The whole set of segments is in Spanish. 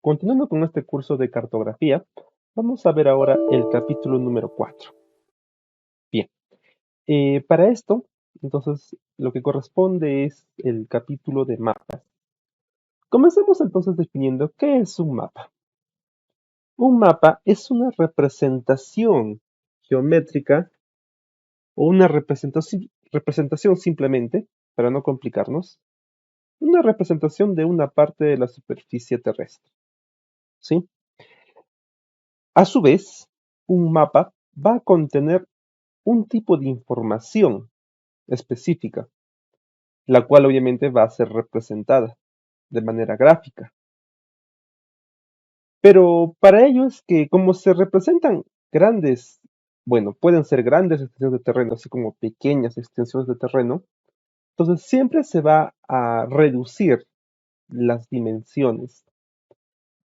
Continuando con este curso de cartografía, vamos a ver ahora el capítulo número 4. Bien, para esto, entonces, lo que corresponde es el capítulo de mapas. Comencemos entonces definiendo qué es un mapa. Un mapa es una representación geométrica o una representación simplemente, para no complicarnos, una representación de una parte de la superficie terrestre, ¿sí? A su vez, un mapa va a contener un tipo de información específica, la cual obviamente va a ser representada de manera gráfica. Pero para ello es que como se representan grandes, bueno, pueden ser grandes extensiones de terreno, así como pequeñas extensiones de terreno, entonces siempre se va a reducir las dimensiones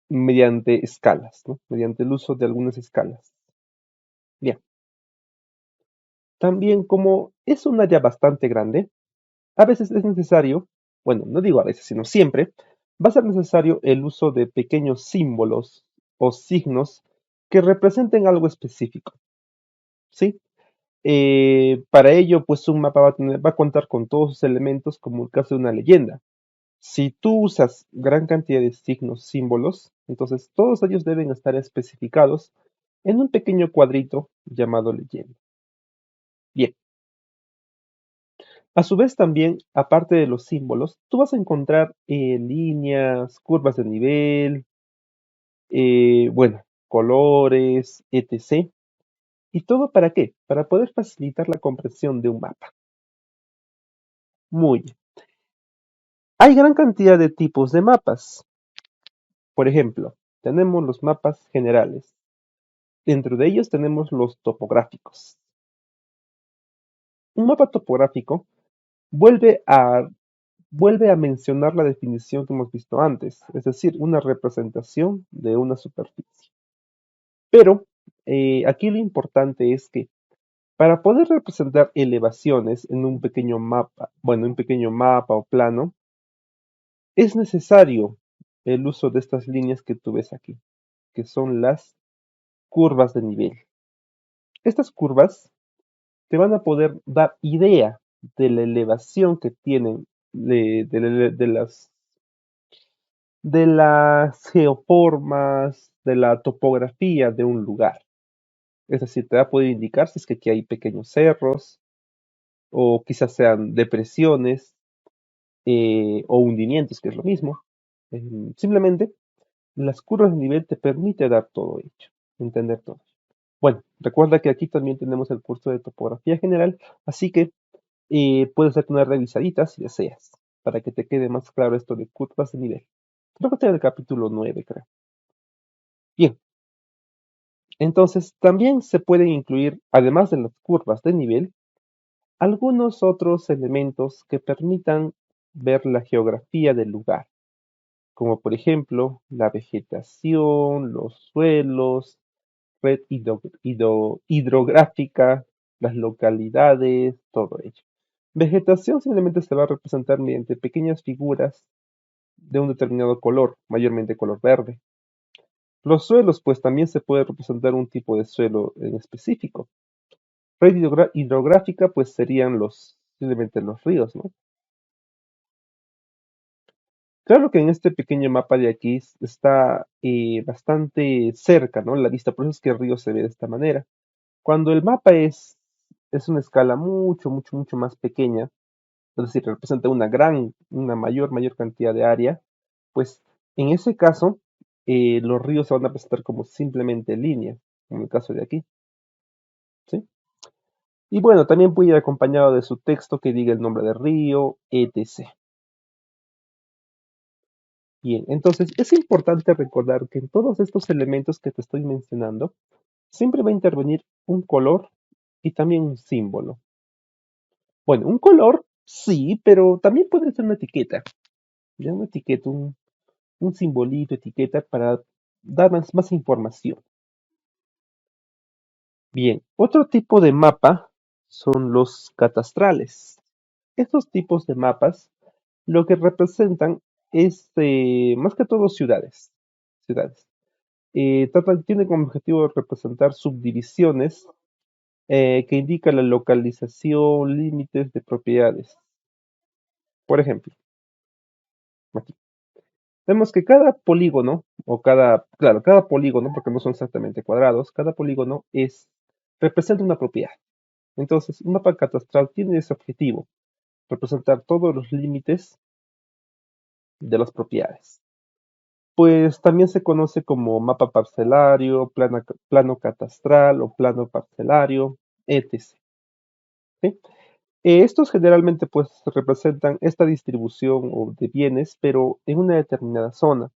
mediante escalas, ¿no? Mediante el uso de algunas escalas. Bien, también como es un área bastante grande, a veces es necesario, bueno, no digo a veces, sino siempre, va a ser necesario el uso de pequeños símbolos o signos que representen algo específico, ¿sí? Para ello, pues un mapa va a contar con todos sus elementos como el caso de una leyenda. Si tú usas gran cantidad de signos, símbolos, entonces todos ellos deben estar especificados en un pequeño cuadrito llamado leyenda. Bien, a su vez también, aparte de los símbolos, tú vas a encontrar líneas, curvas de nivel, bueno, colores, etc. ¿Y todo para qué? Para poder facilitar la comprensión de un mapa. Muy bien. Hay gran cantidad de tipos de mapas. Por ejemplo, tenemos los mapas generales. Dentro de ellos tenemos los topográficos. Un mapa topográfico vuelve a, vuelve a mencionar la definición que hemos visto antes, es decir, una representación de una superficie. Pero aquí lo importante es que para poder representar elevaciones en un pequeño mapa, bueno, un pequeño mapa o plano, es necesario el uso de estas líneas que tú ves aquí, que son las curvas de nivel. Estas curvas te van a poder dar idea de la elevación que tienen de las geoformas, de la topografía de un lugar. Es decir, te va a poder indicar si es que aquí hay pequeños cerros, o quizás sean depresiones, o hundimientos, que es lo mismo. Simplemente, las curvas de nivel te permite dar todo ello, entender todo. Bueno, recuerda que aquí también tenemos el curso de topografía general, así que puedes darte una revisadita si deseas, para que te quede más claro esto de curvas de nivel. Creo que está en el capítulo 9, creo. Bien, entonces también se pueden incluir, además de las curvas de nivel, algunos otros elementos que permitan ver la geografía del lugar, como por ejemplo la vegetación, los suelos, red hidrográfica, las localidades, todo ello. Vegetación simplemente se va a representar mediante pequeñas figuras de un determinado color, mayormente color verde. Los suelos, pues también se puede representar un tipo de suelo en específico. Red hidrográfica, pues serían simplemente los ríos, ¿no? Claro que en este pequeño mapa de aquí está bastante cerca, ¿no? La vista, por eso es que el río se ve de esta manera. Cuando el mapa es una escala mucho, mucho, mucho más pequeña, es decir, representa una mayor cantidad de área, pues en ese caso los ríos se van a presentar como simplemente líneas, como el caso de aquí, ¿sí? Y bueno, también puede ir acompañado de su texto que diga el nombre del río, etc. Bien, entonces es importante recordar que en todos estos elementos que te estoy mencionando, siempre va a intervenir un color y también un símbolo. Bueno, un color sí, pero también puede ser una etiqueta. Ya una etiqueta, un simbolito, etiqueta para dar más información. Bien, otro tipo de mapa son los catastrales. Estos tipos de mapas lo que representan es más que todo ciudades. ciudades. Tiene como objetivo representar subdivisiones que indican la localización, límites de propiedades. Por ejemplo, aquí vemos que cada polígono, claro, cada polígono, porque no son exactamente cuadrados, cada polígono representa una propiedad. Entonces, un mapa catastral tiene ese objetivo, representar todos los límites de las propiedades. Pues también se conoce como mapa parcelario, plano catastral o plano parcelario, etc. ¿Sí? Estos generalmente pues representan esta distribución de bienes, pero en una determinada zona.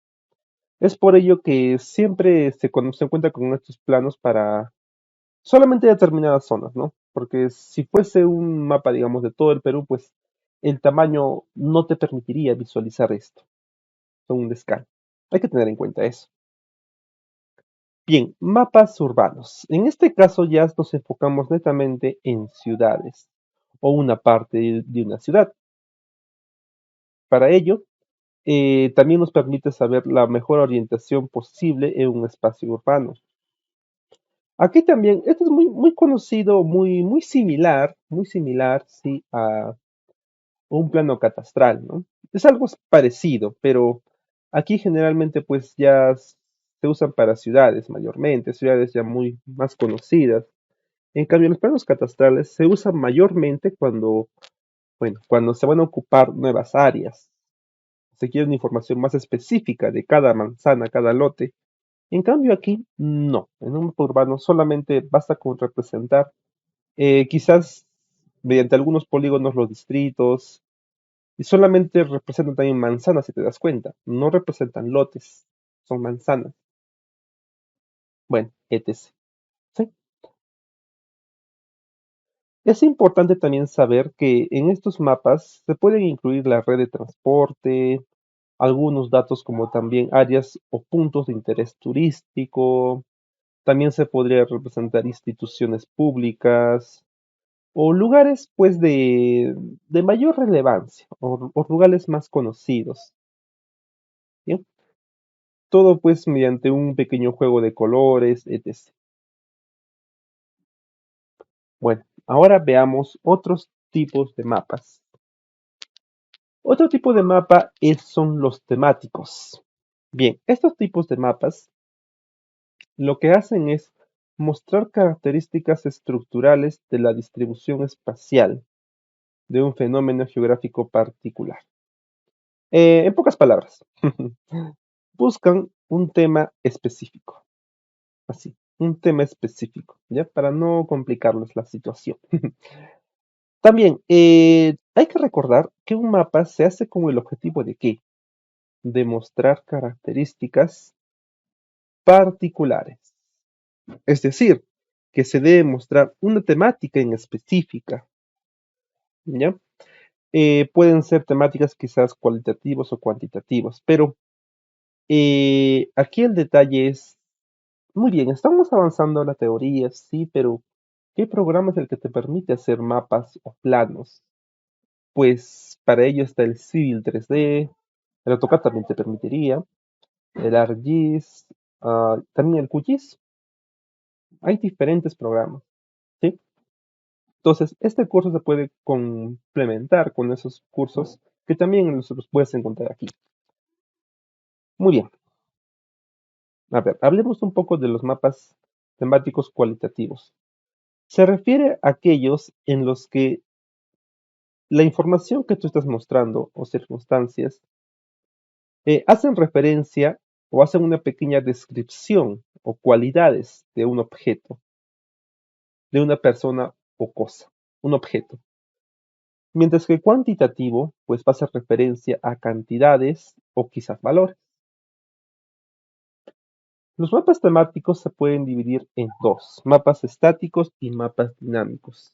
Es por ello que siempre se cuenta con estos planos para solamente determinadas zonas, ¿no? Porque si fuese un mapa, digamos, de todo el Perú, pues el tamaño no te permitiría visualizar esto. Son un descaro. Hay que tener en cuenta eso. Bien, mapas urbanos. En este caso ya nos enfocamos netamente en ciudades o una parte de una ciudad. Para ello, también nos permite saber la mejor orientación posible en un espacio urbano. Aquí también, esto es muy conocido, muy similar, sí, a un plano catastral, ¿no? Es algo parecido, pero aquí generalmente pues se usan para ciudades mayormente, ciudades ya muy más conocidas. En cambio, los planos catastrales se usan mayormente cuando se van a ocupar nuevas áreas. Se quiere una información más específica de cada manzana, cada lote. En cambio aquí, no. En un mapa urbano solamente basta con representar, quizás mediante algunos polígonos los distritos, y solamente representan también manzanas, si te das cuenta. No representan lotes, son manzanas. Bueno, etc. ¿Sí? Es importante también saber que en estos mapas se pueden incluir la red de transporte, algunos datos como también áreas o puntos de interés turístico, también se podría representar instituciones públicas o lugares pues de mayor relevancia o lugares más conocidos. ¿Bien? Todo pues mediante un pequeño juego de colores, etc. Bueno, ahora veamos otros tipos de mapas. Otro tipo de mapa son los temáticos. Bien, estos tipos de mapas lo que hacen es mostrar características estructurales de la distribución espacial de un fenómeno geográfico particular. En pocas palabras, buscan un tema específico, así, un tema específico, ¿ya? Para no complicarles la situación. También, hay que recordar que un mapa se hace con el objetivo de ¿qué? Demostrar características particulares. Es decir, que se debe mostrar una temática en específica, ¿ya? Pueden ser temáticas quizás cualitativas o cuantitativas, pero aquí el detalle es, muy bien, estamos avanzando en la teoría, sí, pero ¿qué programa es el que te permite hacer mapas o planos? Pues para ello está el Civil 3D, el AutoCAD también te permitiría, el ArcGIS, también el QGIS. Hay diferentes programas, ¿sí? Entonces, este curso se puede complementar con esos cursos que también los puedes encontrar aquí. Muy bien. A ver, hablemos un poco de los mapas temáticos cualitativos. Se refiere a aquellos en los que la información que tú estás mostrando o circunstancias hacen referencia o hacen una pequeña descripción o cualidades de un objeto, de una persona o cosa, un objeto. Mientras que cuantitativo, pues va a hacer referencia a cantidades o quizás valores. Los mapas temáticos se pueden dividir en dos, mapas estáticos y mapas dinámicos.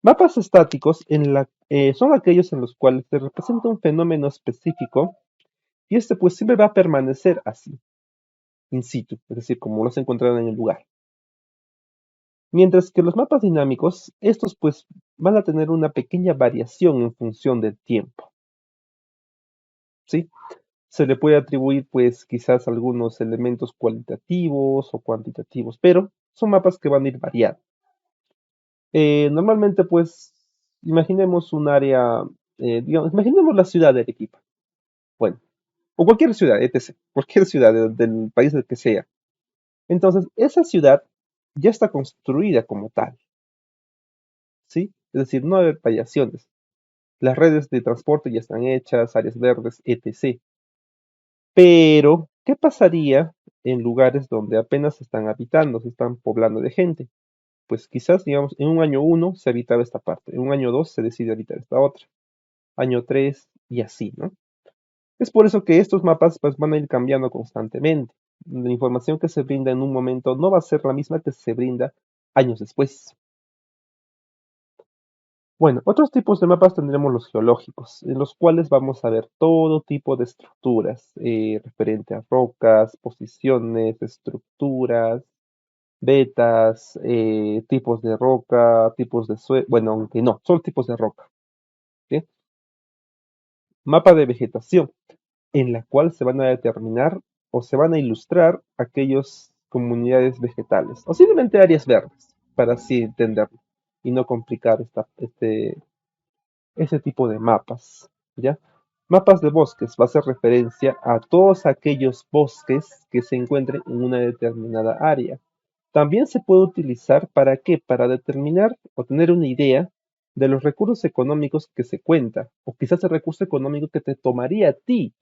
Mapas estáticos son aquellos en los cuales se representa un fenómeno específico y este pues siempre va a permanecer así, in situ, es decir, como lo se encontrado en el lugar. Mientras que los mapas dinámicos, estos pues van a tener una pequeña variación en función del tiempo, ¿sí? Se le puede atribuir pues quizás algunos elementos cualitativos o cuantitativos, pero son mapas que van a ir variando. Normalmente pues imaginemos un área, digamos, imaginemos la ciudad de Arequipa, bueno, o cualquier ciudad, etc., cualquier ciudad del país del que sea. Entonces, esa ciudad ya está construida como tal, ¿sí? Es decir, no hay variaciones. Las redes de transporte ya están hechas, áreas verdes, etc. Pero, ¿qué pasaría en lugares donde apenas se están habitando, se están poblando de gente? Pues quizás, digamos, en un año uno se habitaba esta parte, en un año 2 se decide habitar esta otra, año 3 y así, ¿no? Es por eso que estos mapas pues, van a ir cambiando constantemente. La información que se brinda en un momento no va a ser la misma que se brinda años después. Bueno, otros tipos de mapas tendremos los geológicos, en los cuales vamos a ver todo tipo de estructuras, referente a rocas, posiciones, estructuras, vetas, tipos de roca, tipos de suelo, bueno, aunque no, son tipos de roca, ¿sí? Mapa de vegetación, en la cual se van a determinar o se van a ilustrar aquellas comunidades vegetales, o simplemente áreas verdes, para así entenderlo, y no complicar ese tipo de mapas, ¿ya? Mapas de bosques va a hacer referencia a todos aquellos bosques que se encuentren en una determinada área. También se puede utilizar ¿para qué? Para determinar o tener una idea de los recursos económicos que se cuenta, o quizás el recurso económico que te tomaría a ti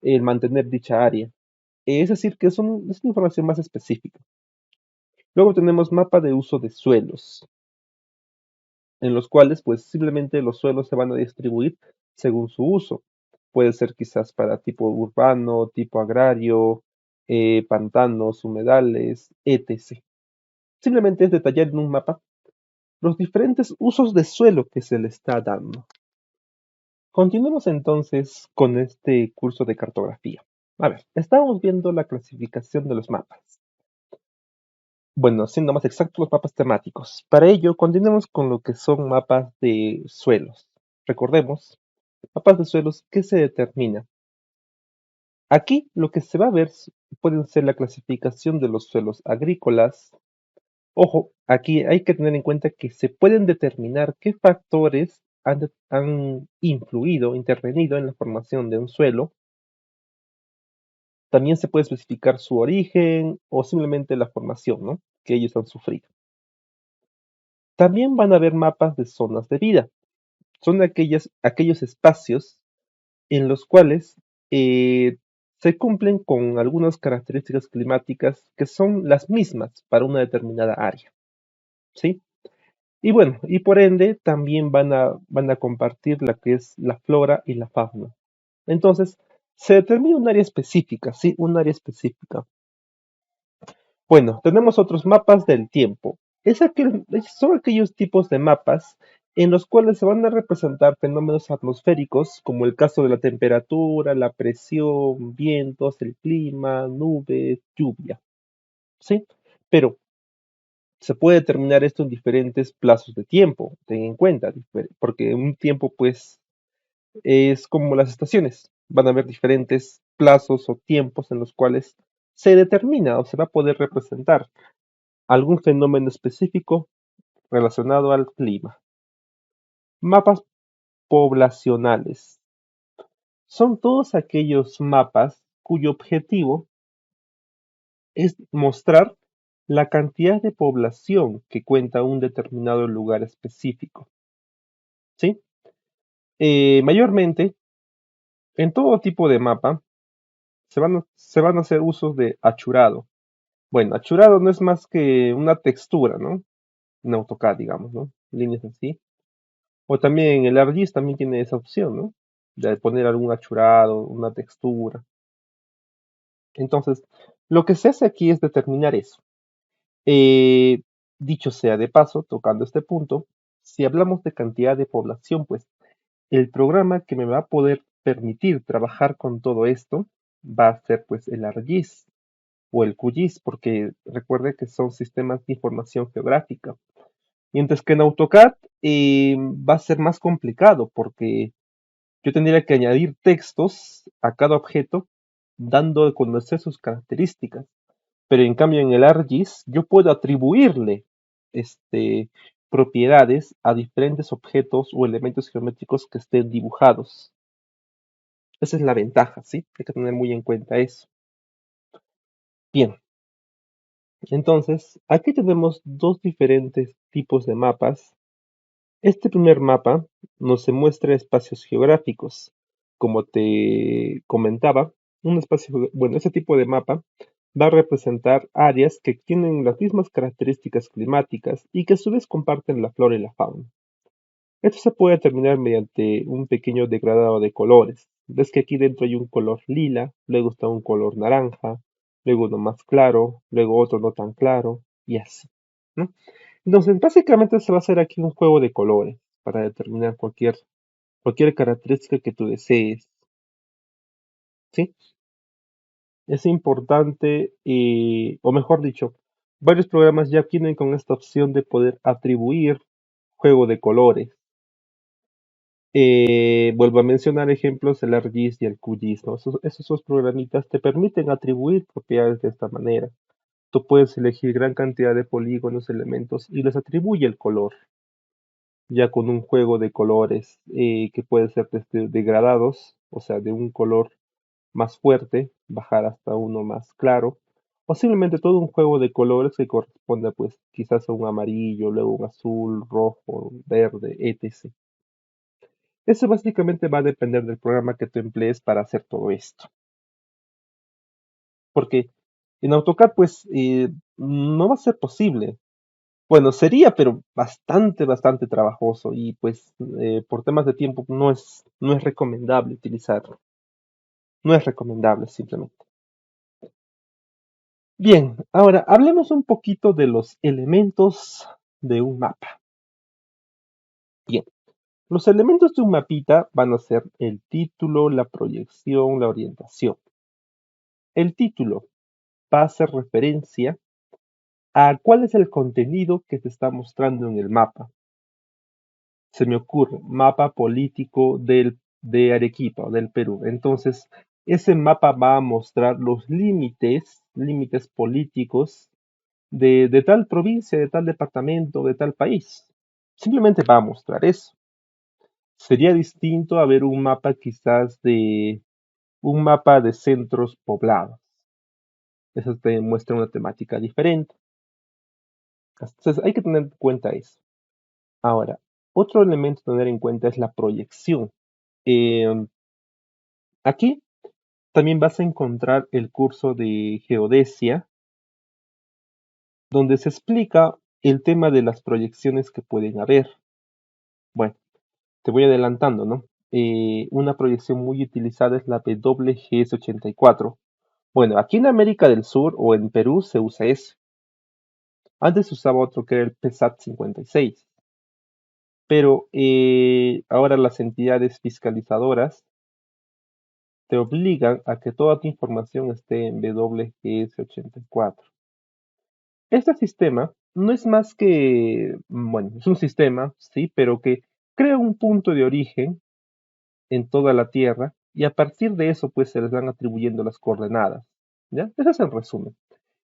el mantener dicha área. Es decir, que es una información más específica. Luego tenemos mapa de uso de suelos, en los cuales pues simplemente los suelos se van a distribuir según su uso. Puede ser quizás para tipo urbano, tipo agrario, pantanos, humedales, etc. Simplemente es detallar en un mapa los diferentes usos de suelo que se le está dando. Continuemos entonces con este curso de cartografía. A ver, estamos viendo la clasificación de los mapas. Bueno, siendo más exactos, los mapas temáticos. Para ello, continuemos con lo que son mapas de suelos. Recordemos, mapas de suelos, ¿qué se determina? Aquí lo que se va a ver pueden ser la clasificación de los suelos agrícolas. Ojo, aquí hay que tener en cuenta que se pueden determinar qué factores han influido, intervenido en la formación de un suelo. También se puede especificar su origen o simplemente la formación, ¿no?, que ellos han sufrido. También van a haber mapas de zonas de vida. Son aquellos espacios en los cuales se cumplen con algunas características climáticas que son las mismas para una determinada área, ¿sí? Y bueno, y por ende también van a compartir la que es la flora y la fauna. Entonces, se determina un área específica, ¿sí? Un área específica. Bueno, tenemos otros mapas del tiempo. Son aquellos tipos de mapas en los cuales se van a representar fenómenos atmosféricos, como el caso de la temperatura, la presión, vientos, el clima, nubes, lluvia, ¿sí? Pero se puede determinar esto en diferentes plazos de tiempo, ten en cuenta, porque un tiempo pues es como las estaciones, van a haber diferentes plazos o tiempos en los cuales se determina o se va a poder representar algún fenómeno específico relacionado al clima. Mapas poblacionales. Son todos aquellos mapas cuyo objetivo es mostrar la cantidad de población que cuenta un determinado lugar específico, ¿sí? Mayormente, en todo tipo de mapa, se van a hacer usos de achurado. Bueno, achurado no es más que una textura, ¿no? En AutoCAD, digamos, ¿no? Líneas así. O también el ArcGIS también tiene esa opción, ¿no? De poner algún achurado, una textura. Entonces, lo que se hace aquí es determinar eso. Eh, Dicho sea de paso, tocando este punto, si hablamos de cantidad de población, pues el programa que me va a poder permitir trabajar con todo esto va a ser pues el ArcGIS o el QGIS, porque recuerde que son sistemas de información geográfica. Mientras que en AutoCAD va a ser más complicado porque yo tendría que añadir textos a cada objeto dando a conocer sus características. Pero en cambio en el ArcGIS yo puedo atribuirle este, propiedades a diferentes objetos o elementos geométricos que estén dibujados. Esa es la ventaja, ¿sí? Hay que tener muy en cuenta eso. Bien, entonces aquí tenemos dos diferentes tipos de mapas. Este primer mapa nos muestra espacios geográficos. Como te comentaba, bueno, ese tipo de mapa va a representar áreas que tienen las mismas características climáticas y que a su vez comparten la flora y la fauna. Esto se puede determinar mediante un pequeño degradado de colores. Ves que aquí dentro hay un color lila, luego está un color naranja, luego uno más claro, luego otro no tan claro, y así, ¿no? Entonces, básicamente se va a hacer aquí un juego de colores para determinar cualquier característica que tú desees, ¿sí? Es importante, o mejor dicho, varios programas ya vienen con esta opción de poder atribuir juego de colores. Vuelvo a mencionar ejemplos, el ArcGIS y el QGIS, ¿no? Esos dos programitas te permiten atribuir propiedades de esta manera. Tú puedes elegir gran cantidad de polígonos, elementos y les atribuye el color, ya con un juego de colores que puede ser desde degradados, o sea, de un color más fuerte, bajar hasta uno más claro, o simplemente todo un juego de colores que corresponda pues quizás a un amarillo, luego un azul, rojo, verde, etc. Eso básicamente va a depender del programa que tú emplees para hacer todo esto. Porque en AutoCAD pues no va a ser posible. Bueno, sería, pero bastante trabajoso y pues por temas de tiempo no es recomendable utilizarlo. No es recomendable simplemente. Bien, ahora hablemos un poquito de los elementos de un mapa. Bien, los elementos de un mapita van a ser el título, la proyección, la orientación. El título va a hacer referencia a cuál es el contenido que se está mostrando en el mapa. Se me ocurre, mapa político de Arequipa o del Perú. Entonces, ese mapa va a mostrar los límites políticos de tal provincia, de tal departamento, de tal país. Simplemente va a mostrar eso. Sería distinto a ver un mapa quizás de un mapa de centros poblados. Eso te muestra una temática diferente. Entonces hay que tener en cuenta eso. Ahora, otro elemento a tener en cuenta es la proyección. Eh, Aquí también vas a encontrar el curso de geodesia, donde se explica el tema de las proyecciones que pueden haber. Bueno, te voy adelantando, ¿no? Una proyección muy utilizada es la WGS84. Bueno, aquí en América del Sur o en Perú se usa eso. Antes se usaba otro que era el PSAT 56. Pero ahora las entidades fiscalizadoras te obligan a que toda tu información esté en WGS84. Este sistema no es más que, bueno, es un sistema, sí, pero que crea un punto de origen en toda la Tierra y a partir de eso pues se les van atribuyendo las coordenadas. ¿Ya? Ese es el resumen.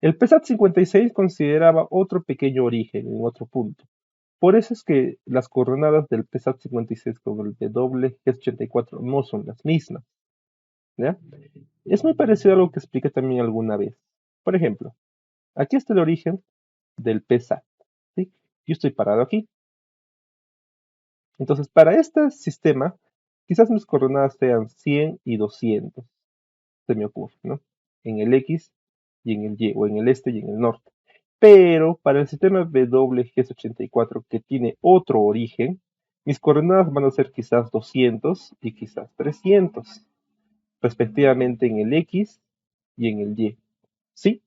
El PSAT 56 consideraba otro pequeño origen en otro punto. Por eso es que las coordenadas del PSAT 56 con el de WGS84 no son las mismas. ¿Ya? Es muy parecido a algo que expliqué también alguna vez. Por ejemplo, aquí está el origen del PSAT. ¿Sí? Yo estoy parado aquí. Entonces, para este sistema, quizás mis coordenadas sean 100 y 200. Se me ocurre, ¿no? En el X y en el Y, o en el este y en el norte. Pero para el sistema WGS84, que tiene otro origen, mis coordenadas van a ser quizás 200 y quizás 300, respectivamente en el X y en el Y. ¿Sí?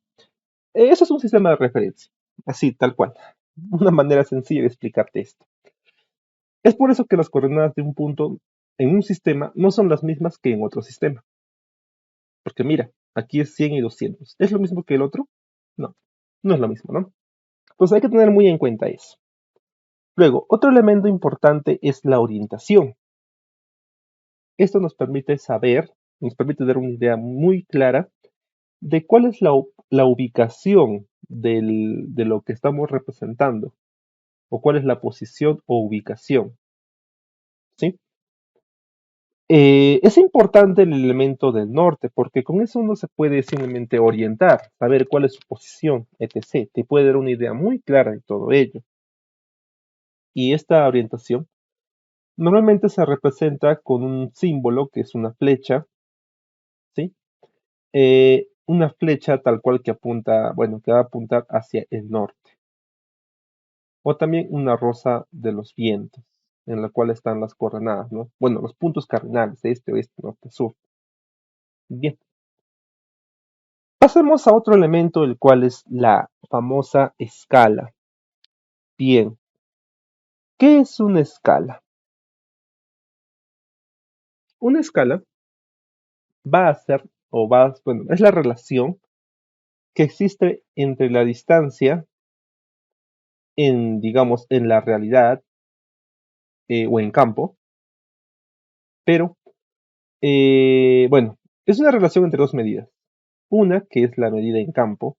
Eso es un sistema de referencia. Así, tal cual. Una manera sencilla de explicarte esto. Es por eso que las coordenadas de un punto en un sistema no son las mismas que en otro sistema. Porque mira, aquí es 100 y 200. ¿Es lo mismo que el otro? No, no es lo mismo, ¿no? Pues hay que tener muy en cuenta eso. Luego, otro elemento importante es la orientación. Esto nos permite saber nos permite dar una idea muy clara de cuál es la ubicación de lo que estamos representando, o cuál es la posición o ubicación, ¿sí? Es importante el elemento del norte, porque con eso uno se puede simplemente orientar, saber cuál es su posición, etc. Te puede dar una idea muy clara de todo ello. Y esta orientación normalmente se representa con un símbolo que es una flecha, ¿sí? Una flecha tal cual que apunta, bueno, que va a apuntar hacia el norte. O también una rosa de los vientos, en la cual están las coordenadas, ¿no? Bueno, los puntos cardinales, este, oeste, norte, sur. Bien. Pasemos a otro elemento, el cual es la famosa escala. Bien, ¿qué es una escala? Una escala va a ser, bueno, es la relación que existe entre la distancia en, digamos, en la realidad o en campo, pero, bueno, es una relación entre dos medidas. Una que es la medida en campo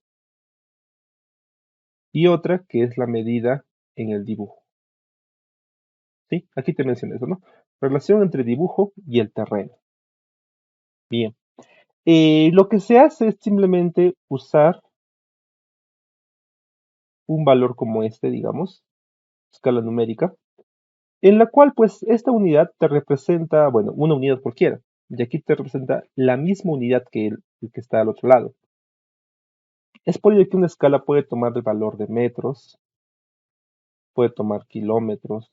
y otra que es la medida en el dibujo. ¿Sí? Aquí te mencioné eso, ¿no? Relación entre dibujo y el terreno. Bien. Lo que se hace es simplemente usar un valor como este, digamos, escala numérica, en la cual pues esta unidad te representa, bueno, una unidad cualquiera, y aquí te representa la misma unidad que el que está al otro lado. Es por ello que una escala puede tomar el valor de metros, puede tomar kilómetros,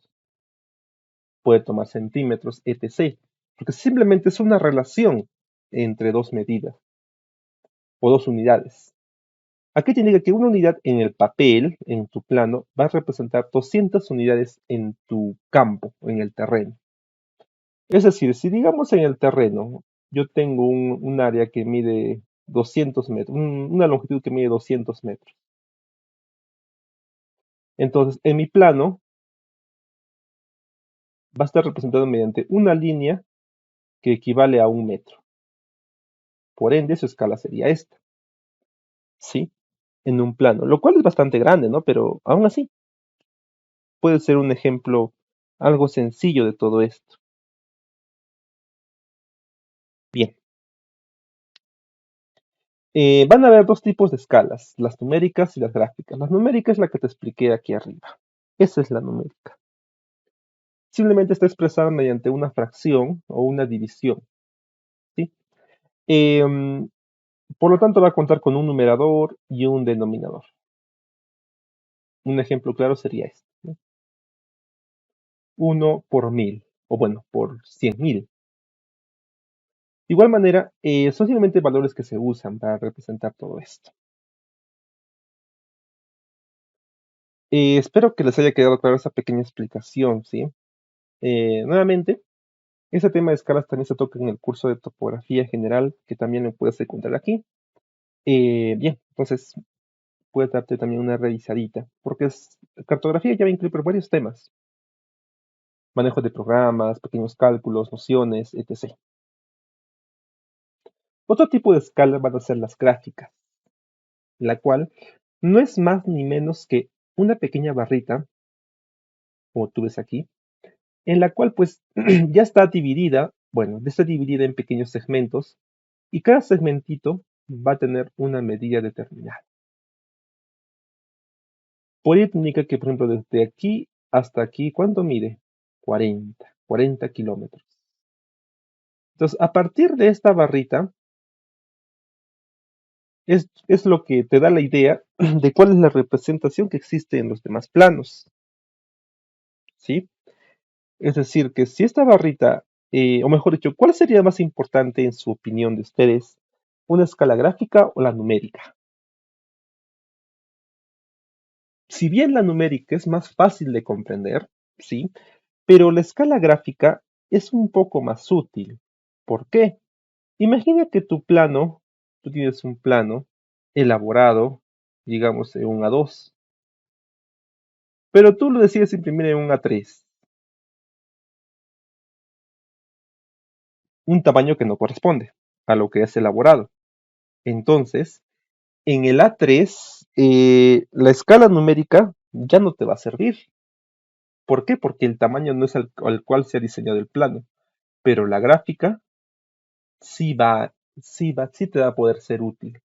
puede tomar centímetros, etc. Porque simplemente es una relación entre dos medidas o dos unidades. Aquí te indica que una unidad en el papel, en tu plano, va a representar 200 unidades en tu campo, en el terreno. Es decir, si digamos en el terreno, yo tengo un área que mide 200 metros, una longitud que mide 200 metros. Entonces, en mi plano va a estar representado mediante una línea que equivale a 1 metro. Por ende, su escala sería esta, ¿sí? En un plano, lo cual es bastante grande, ¿no? Pero aún así, puede ser un ejemplo algo sencillo de todo esto. Bien. Van a haber dos tipos de escalas, las numéricas y las gráficas. Las numéricas es la que te expliqué aquí arriba. Esa es la numérica. Simplemente está expresada mediante una fracción o una división, ¿sí? Em, por lo tanto, va a contar con un numerador y un denominador. Un ejemplo claro sería este, ¿no? 1 por 1000, o bueno, por 100.000. De igual manera, son simplemente valores que se usan para representar todo esto. Espero que les haya quedado clara esa pequeña explicación, ¿sí? Nuevamente, ese tema de escalas también se toca en el curso de topografía general, que también lo puedes encontrar aquí. Bien, entonces puedes darte también una revisadita, porque cartografía ya va a incluir varios temas. Manejo de programas, pequeños cálculos, nociones, etc. Otro tipo de escala van a ser las gráficas, la cual no es más ni menos que una pequeña barrita, como tú ves aquí, en la cual pues ya está dividida, bueno, está dividida en pequeños segmentos y cada segmentito va a tener una medida determinada. Por ello indica que, por ejemplo, desde aquí hasta aquí, ¿cuánto mide? 40 kilómetros. Entonces, a partir de esta barrita, es lo que te da la idea de cuál es la representación que existe en los demás planos, ¿sí? Es decir, que si esta barrita, o mejor dicho, ¿cuál sería más importante en su opinión de ustedes? ¿Una escala gráfica o la numérica? Si bien la numérica es más fácil de comprender, ¿sí? Pero la escala gráfica es un poco más útil. ¿Por qué? Imagina que tú tienes un plano elaborado, digamos, en un A2, pero tú lo decides imprimir en un A3, un tamaño que no corresponde. a lo que has elaborado. Entonces, en el A3, la escala numérica ya no te va a servir. ¿Por qué? Porque el tamaño no es al cual se ha diseñado el plano, pero la gráfica sí te va a poder ser útil.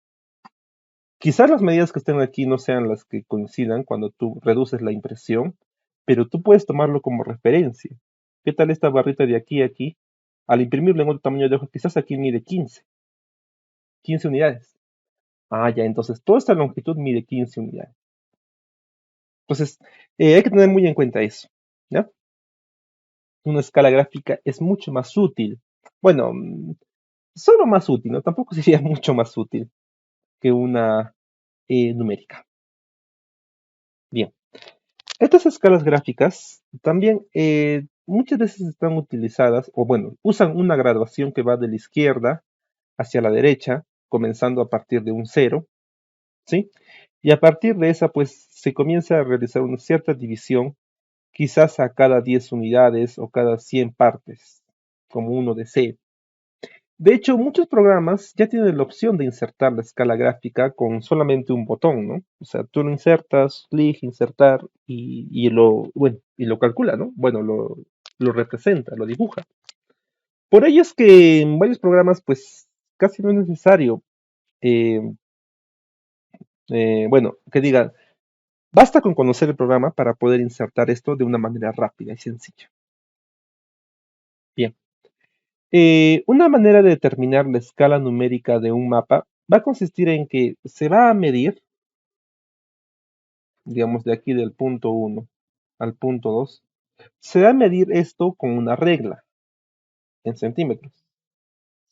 Quizás las medidas que estén aquí no sean las que coincidan cuando tú reduces la impresión, pero tú puedes tomarlo como referencia. ¿Qué tal esta barrita de aquí a aquí? Al imprimirlo en otro tamaño de hoja, quizás aquí mide 15 unidades. Ah, ya, entonces toda esta longitud mide 15 unidades. Entonces, hay que tener muy en cuenta eso, ¿ya? Una escala gráfica es mucho más útil. Bueno, solo más útil, ¿no? Tampoco sería mucho más útil que una numérica. Bien, estas escalas gráficas también muchas veces están utilizadas, o bueno, usan una graduación que va de la izquierda hacia la derecha, comenzando a partir de un cero, ¿sí? Y a partir de esa, pues se comienza a realizar una cierta división, quizás a cada 10 unidades o cada 100 partes, como uno desee. De hecho, muchos programas ya tienen la opción de insertar la escala gráfica con solamente un botón, ¿no? O sea, tú lo insertas, clic, insertar y lo calcula, ¿no? Bueno, lo representa, lo dibuja. Por ello es que en varios programas, pues, casi no es necesario, eh, bueno, que diga, basta con conocer el programa para poder insertar esto de una manera rápida y sencilla. Bien. Una manera de determinar la escala numérica de un mapa va a consistir en que se va a medir, digamos, de aquí del punto 1 al punto 2, se va a medir esto con una regla en centímetros.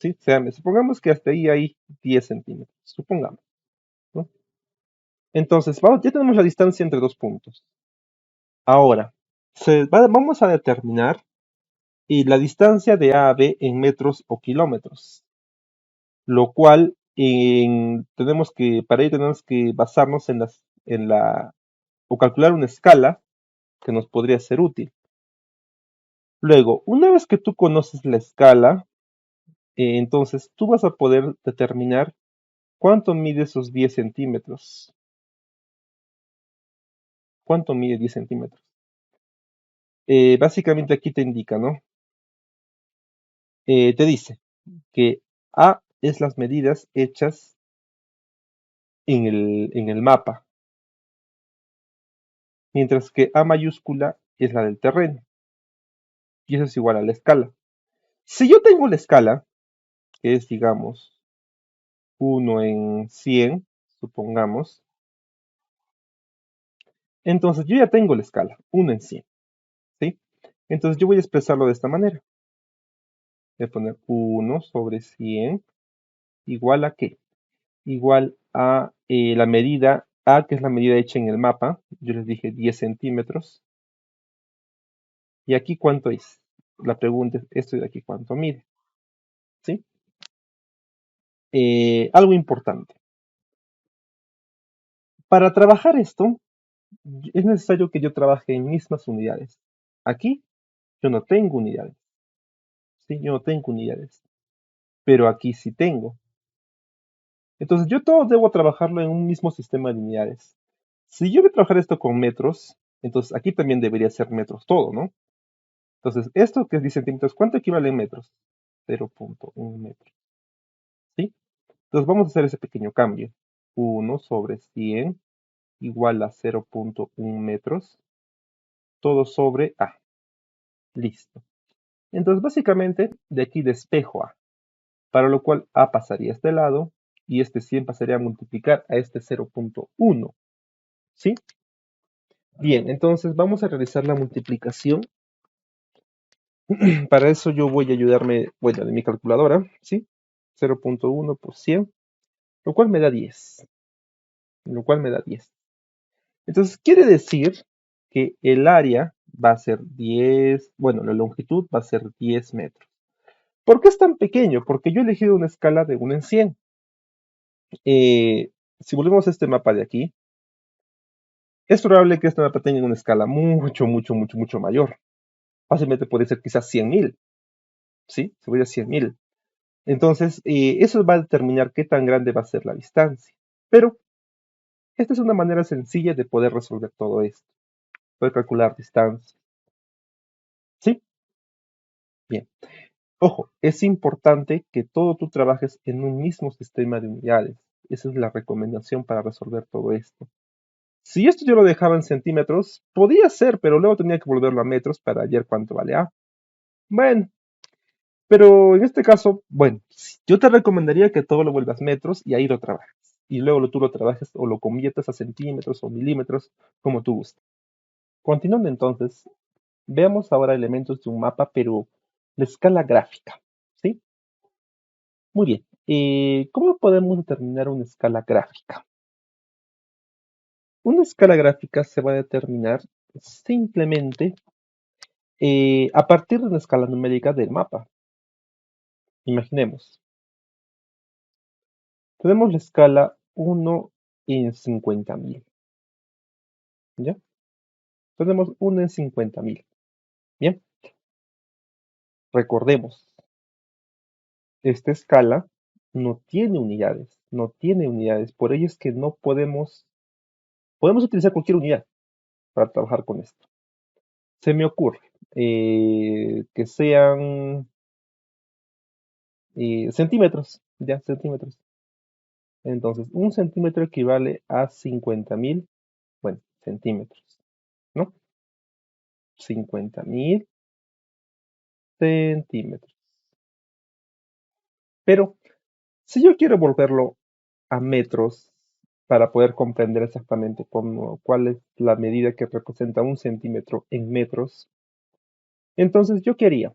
¿Sí? Supongamos que hasta ahí hay 10 centímetros, supongamos, ¿no? Entonces, ya tenemos la distancia entre dos puntos. Ahora, vamos a determinar la distancia de A a B en metros o kilómetros, lo cual para ello tenemos que basarnos o calcular una escala que nos podría ser útil. Luego, una vez que tú conoces la escala, entonces tú vas a poder determinar cuánto mide esos 10 centímetros. ¿Cuánto mide 10 centímetros? Básicamente aquí te indica, ¿no? Te dice que A es las medidas hechas en el mapa, mientras que A mayúscula es la del terreno, y eso es igual a la escala. Si yo tengo la escala, que es, digamos, 1 en 100, supongamos, entonces yo ya tengo la escala, 1 en 100, ¿sí? Entonces yo voy a expresarlo de esta manera. Voy a poner 1 sobre 100 igual a ¿qué? Igual a la medida A, que es la medida hecha en el mapa. Yo les dije 10 centímetros. ¿Y aquí cuánto es? La pregunta es, ¿esto de aquí cuánto mide? ¿Sí? Algo importante. Para trabajar esto, es necesario que yo trabaje en mismas unidades. Aquí yo no tengo unidades. ¿Sí? Yo no tengo unidades. Pero aquí sí tengo. Entonces yo todo debo trabajarlo en un mismo sistema de unidades. Si yo voy a trabajar esto con metros, entonces aquí también debería ser metros todo, ¿no? Entonces, esto que es 10 centímetros, ¿cuánto equivale en metros? 0.1 metro. ¿Sí? Entonces vamos a hacer ese pequeño cambio. 1 sobre 100 igual a 0.1 metros. Todo sobre A. Listo. Entonces, básicamente, de aquí despejo A. Para lo cual A pasaría a este lado y este 100 pasaría a multiplicar a este 0.1. ¿Sí? Bien, entonces vamos a realizar la multiplicación. Para eso yo voy a ayudarme, bueno, de mi calculadora, ¿sí? 0.1 por 100, lo cual me da 10. Lo cual me da 10. Entonces quiere decir que el área va a ser 10, bueno, la longitud va a ser 10 metros. ¿Por qué es tan pequeño? Porque yo he elegido una escala de 1 en 100. Si volvemos a este mapa de aquí, es probable que este mapa tenga una escala mucho mayor. Fácilmente puede ser quizás 100.000, ¿sí? Se voy a 100.000. Entonces, eso va a determinar qué tan grande va a ser la distancia. Pero esta es una manera sencilla de poder resolver todo esto. Poder calcular distancia. ¿Sí? Bien. Ojo, es importante que todo tú trabajes en un mismo sistema de unidades. Esa es la recomendación para resolver todo esto. Si esto yo lo dejaba en centímetros, podía ser, pero luego tenía que volverlo a metros para hallar cuánto vale A. Bueno, pero en este caso, bueno, yo te recomendaría que todo lo vuelvas metros y ahí lo trabajes. Y luego tú lo trabajes o lo conviertas a centímetros o milímetros, como tú gustes. Continuando entonces, veamos ahora elementos de un mapa, pero de escala gráfica. ¿Sí? Muy bien. ¿Cómo podemos determinar una escala gráfica? Una escala gráfica se va a determinar simplemente a partir de una escala numérica del mapa. Imaginemos, tenemos la escala 1 en 50.000. ¿Ya? Tenemos 1 en 50.000. Bien, recordemos, esta escala no tiene unidades, no tiene unidades. Por ello es que no podemos utilizar cualquier unidad para trabajar con esto. Se me ocurre que sean centímetros, ya, centímetros. Entonces, un centímetro equivale a 50.000, bueno, centímetros, ¿no? 50.000 centímetros. Pero, si yo quiero volverlo a metros para poder comprender exactamente cuál es la medida que representa un centímetro en metros, entonces yo qué haría?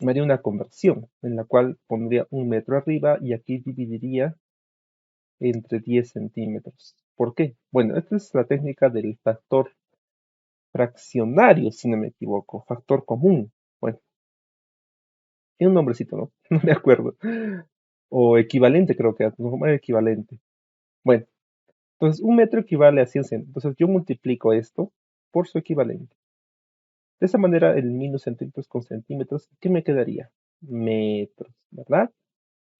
Me haría una conversión en la cual pondría un metro arriba y aquí dividiría entre 10 centímetros. ¿Por qué? Bueno, esta es la técnica del factor fraccionario, si no me equivoco, factor común. Bueno, tiene un nombrecito, ¿no? No me acuerdo. O equivalente, creo que es, no, equivalente. Bueno, entonces un metro equivale a 100 centímetros. Entonces yo multiplico esto por su equivalente. De esa manera elimino centímetros con centímetros. ¿Qué me quedaría? Metros, ¿verdad?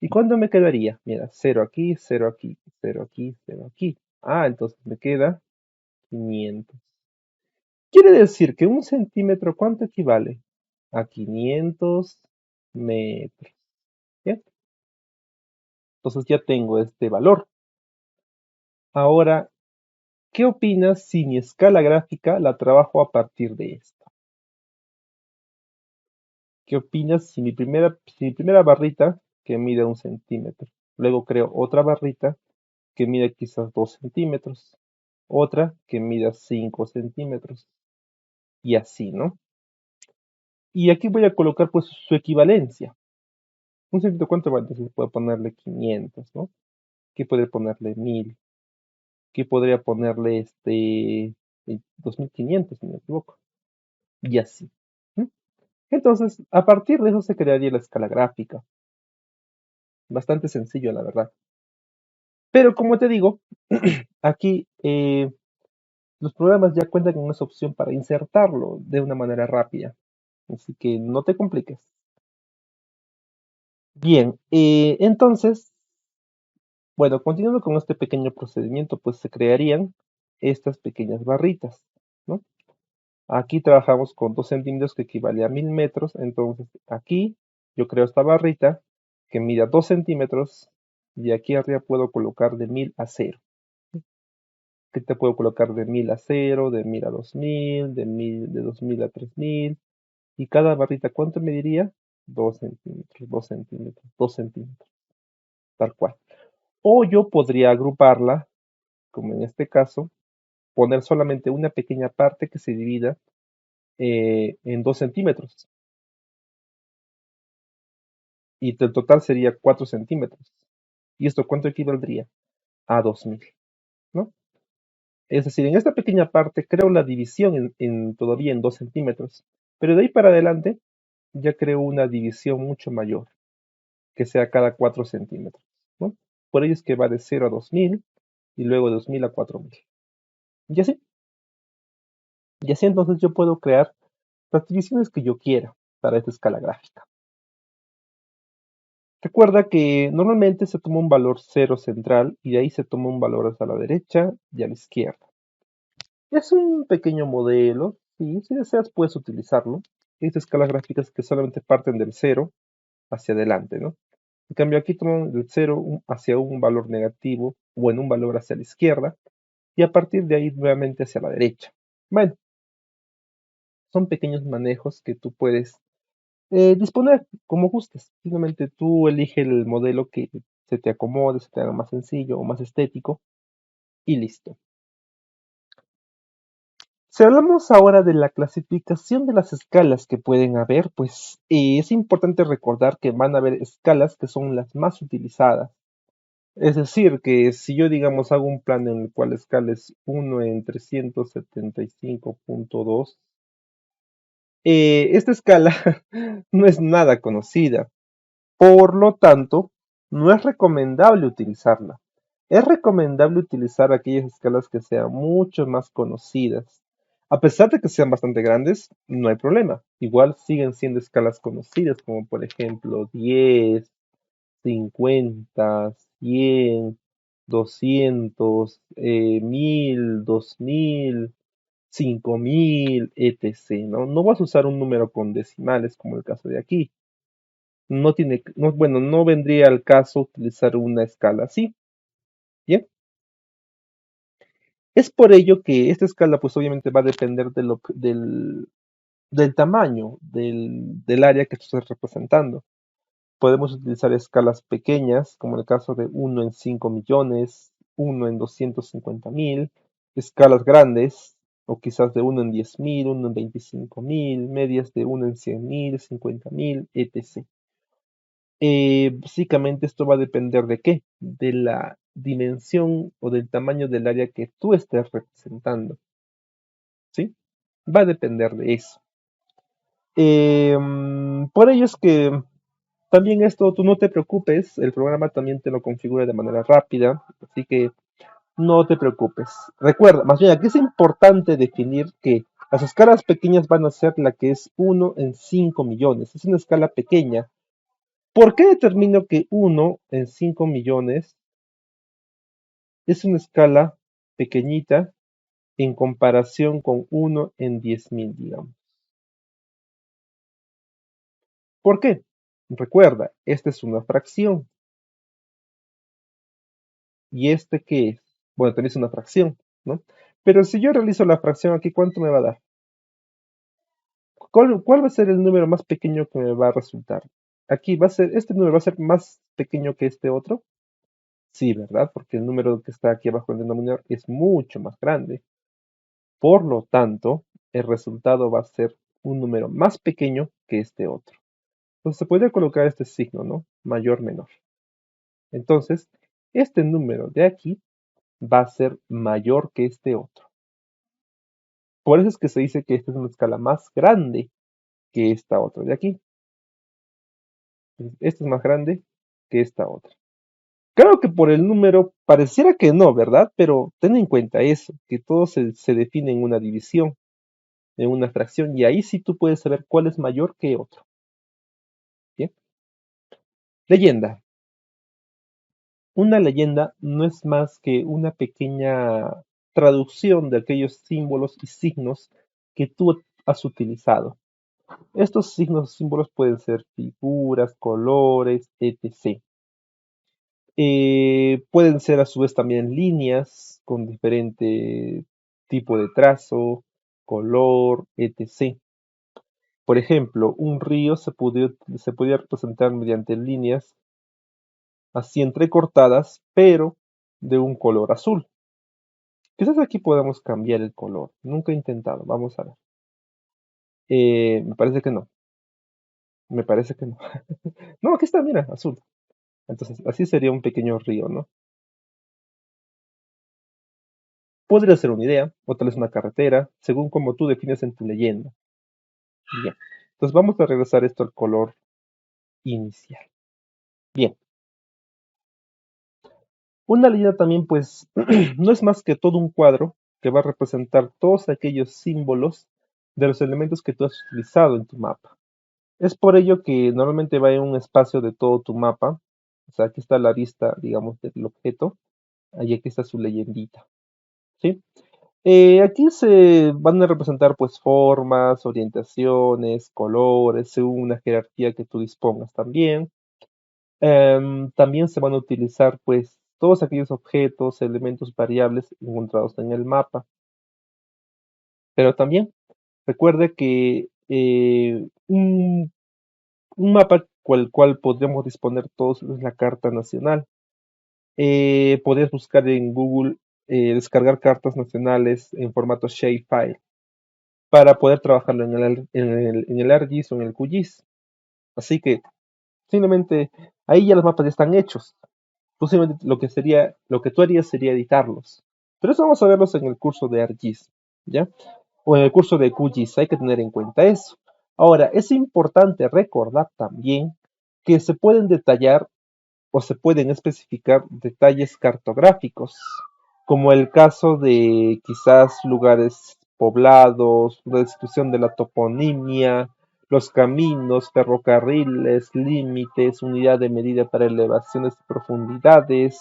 ¿Y cuándo me quedaría? Mira, 0 aquí, 0 aquí, 0 aquí, 0 aquí. Ah, entonces me queda 500. Quiere decir que un centímetro, ¿cuánto equivale? A 500 metros. ¿Bien? Entonces ya tengo este valor. Ahora, ¿qué opinas si mi escala gráfica la trabajo a partir de esto? ¿Qué opinas si mi primera barrita que mide 1 centímetro? Luego creo otra barrita que mide quizás 2 centímetros. Otra que mida 5 centímetros. Y así, ¿no? Y aquí voy a colocar pues su equivalencia. Un centímetro, ¿cuánto vale? Entonces puedo ponerle 500, ¿no? Aquí podría ponerle 1000. Aquí podría ponerle 2500, si no me equivoco. Y así. ¿Mm? Entonces, a partir de eso se crearía la escala gráfica. Bastante sencillo, la verdad. Pero como te digo, aquí los programas ya cuentan con esa opción para insertarlo de una manera rápida. Así que no te compliques. Bien, entonces, bueno, continuando con este pequeño procedimiento, pues se crearían estas pequeñas barritas, ¿no? Aquí trabajamos con 2 centímetros que equivale a 1000 metros, entonces aquí yo creo esta barrita que mida 2 centímetros y aquí arriba puedo colocar de 1000 a 0. Aquí te puedo colocar de 1000 a 0, de 1000 a 2000, de 2000 a 3000 y cada barrita, ¿cuánto mediría? 2 centímetros, 2 centímetros, 2 centímetros, tal cual. O yo podría agruparla, como en este caso, poner solamente una pequeña parte que se divida en 2 centímetros. Y el total sería 4 centímetros. ¿Y esto cuánto equivaldría? A 2000, ¿no? Es decir, en esta pequeña parte creo la división todavía en 2 centímetros, pero de ahí para adelante ya creo una división mucho mayor, que sea cada 4 centímetros, ¿no? Por ello es que va de 0 a 2000 y luego de 2000 a 4000. Y así, y así entonces yo puedo crear las divisiones que yo quiera para esta escala gráfica. Recuerda que normalmente se toma un valor cero central y de ahí se toma un valor hacia la derecha y a la izquierda. Es un pequeño modelo, y si deseas puedes utilizarlo. Hay escalas gráficas que solamente parten del cero hacia adelante, ¿no? En cambio aquí toman del cero hacia un valor negativo, o en un valor hacia la izquierda, y a partir de ahí nuevamente hacia la derecha. Bueno, son pequeños manejos que tú puedes disponer como gustes. Simplemente tú elige el modelo que se te acomode, se te haga más sencillo o más estético, y listo. Si hablamos ahora de la clasificación de las escalas que pueden haber, pues es importante recordar que van a haber escalas que son las más utilizadas. Es decir, que si yo, digamos, hago un plan en el cual la escala es 1 en 375.2, esta escala no es nada conocida. Por lo tanto, no es recomendable utilizarla. Es recomendable utilizar aquellas escalas que sean mucho más conocidas. A pesar de que sean bastante grandes, no hay problema. Igual siguen siendo escalas conocidas, como por ejemplo 10, 50, 100, 200, 1000, 2000, 5000, etc. ¿No? No vas a usar un número con decimales como el caso de aquí. No tiene, no, bueno, no vendría al caso utilizar una escala así. Bien. Es por ello que esta escala, pues obviamente va a depender del tamaño del área que tú estés representando. Podemos utilizar escalas pequeñas, como el caso de 1 en 5 millones, 1 en 250.000, escalas grandes, o quizás de 1 en 10.000, 1 en 25.000, medias de 1 en 100.000, 50.000, etc. Básicamente esto va a depender de qué, de la dimensión o del tamaño del área que tú estés representando, ¿sí? Va a depender de eso. Por ello es que también esto, tú no te preocupes, el programa también te lo configura de manera rápida, así que no te preocupes. Recuerda, más bien aquí es importante definir que las escalas pequeñas van a ser la que es 1 en 5 millones, es una escala pequeña. ¿Por qué determino que 1 en 5 millones es una escala pequeñita en comparación con 1 en 10.000, digamos? ¿Por qué? Recuerda, esta es una fracción. ¿Y este qué es? Bueno, también es una fracción, ¿no? Pero si yo realizo la fracción aquí, ¿cuánto me va a dar? ¿Cuál va a ser el número más pequeño que me va a resultar? Aquí va a ser, este número va a ser más pequeño que este otro. Sí, ¿verdad? Porque el número que está aquí abajo en el denominador es mucho más grande. Por lo tanto, el resultado va a ser un número más pequeño que este otro. Entonces se podría colocar este signo, ¿no? Mayor, menor. Entonces, este número de aquí va a ser mayor que este otro. Por eso es que se dice que esta es una escala más grande que esta otra de aquí. Esta es más grande que esta otra. Claro que por el número pareciera que no, ¿verdad? Pero ten en cuenta eso, que todo se define en una división, en una fracción, y ahí sí tú puedes saber cuál es mayor que otro. ¿Bien? Leyenda. Una leyenda no es más que una pequeña traducción de aquellos símbolos y signos que tú has utilizado. Estos signos y símbolos pueden ser figuras, colores, etc. Pueden ser a su vez también líneas con diferente tipo de trazo, color, etc. Por ejemplo, un río se podía representar mediante líneas así entrecortadas, pero de un color azul. Quizás aquí podamos cambiar el color. Nunca he intentado. Vamos a ver. Me parece que no. Me parece que no. No, aquí está, mira, azul. Entonces, así sería un pequeño río, ¿no? Podría ser una idea, o tal vez una carretera, según como tú defines en tu leyenda. Bien. Entonces vamos a regresar esto al color inicial. Bien. Una leyenda también, pues, no es más que todo un cuadro que va a representar todos aquellos símbolos de los elementos que tú has utilizado en tu mapa. Es por ello que normalmente va en un espacio de todo tu mapa. O sea, aquí está la vista, digamos, del objeto. Ahí aquí está su leyendita. ¿Sí? Aquí se van a representar pues formas, orientaciones, colores, según una jerarquía que tú dispongas también. También se van a utilizar pues todos aquellos objetos, elementos variables encontrados en el mapa. Pero también recuerde que un mapa cual podríamos disponer todos es la Carta Nacional. Podrías buscar en Google, descargar cartas nacionales en formato shapefile para poder trabajarlo en el ArcGIS o en el QGIS. Así que simplemente ahí ya los mapas ya están hechos. Posiblemente lo que tú harías sería editarlos. Pero eso vamos a verlos en el curso de ArcGIS, ¿ya? O en el curso de QGIS, hay que tener en cuenta eso. Ahora, es importante recordar también que se pueden detallar o se pueden especificar detalles cartográficos, como el caso de quizás lugares poblados, la descripción de la toponimia, los caminos, ferrocarriles, límites, unidad de medida para elevaciones y profundidades.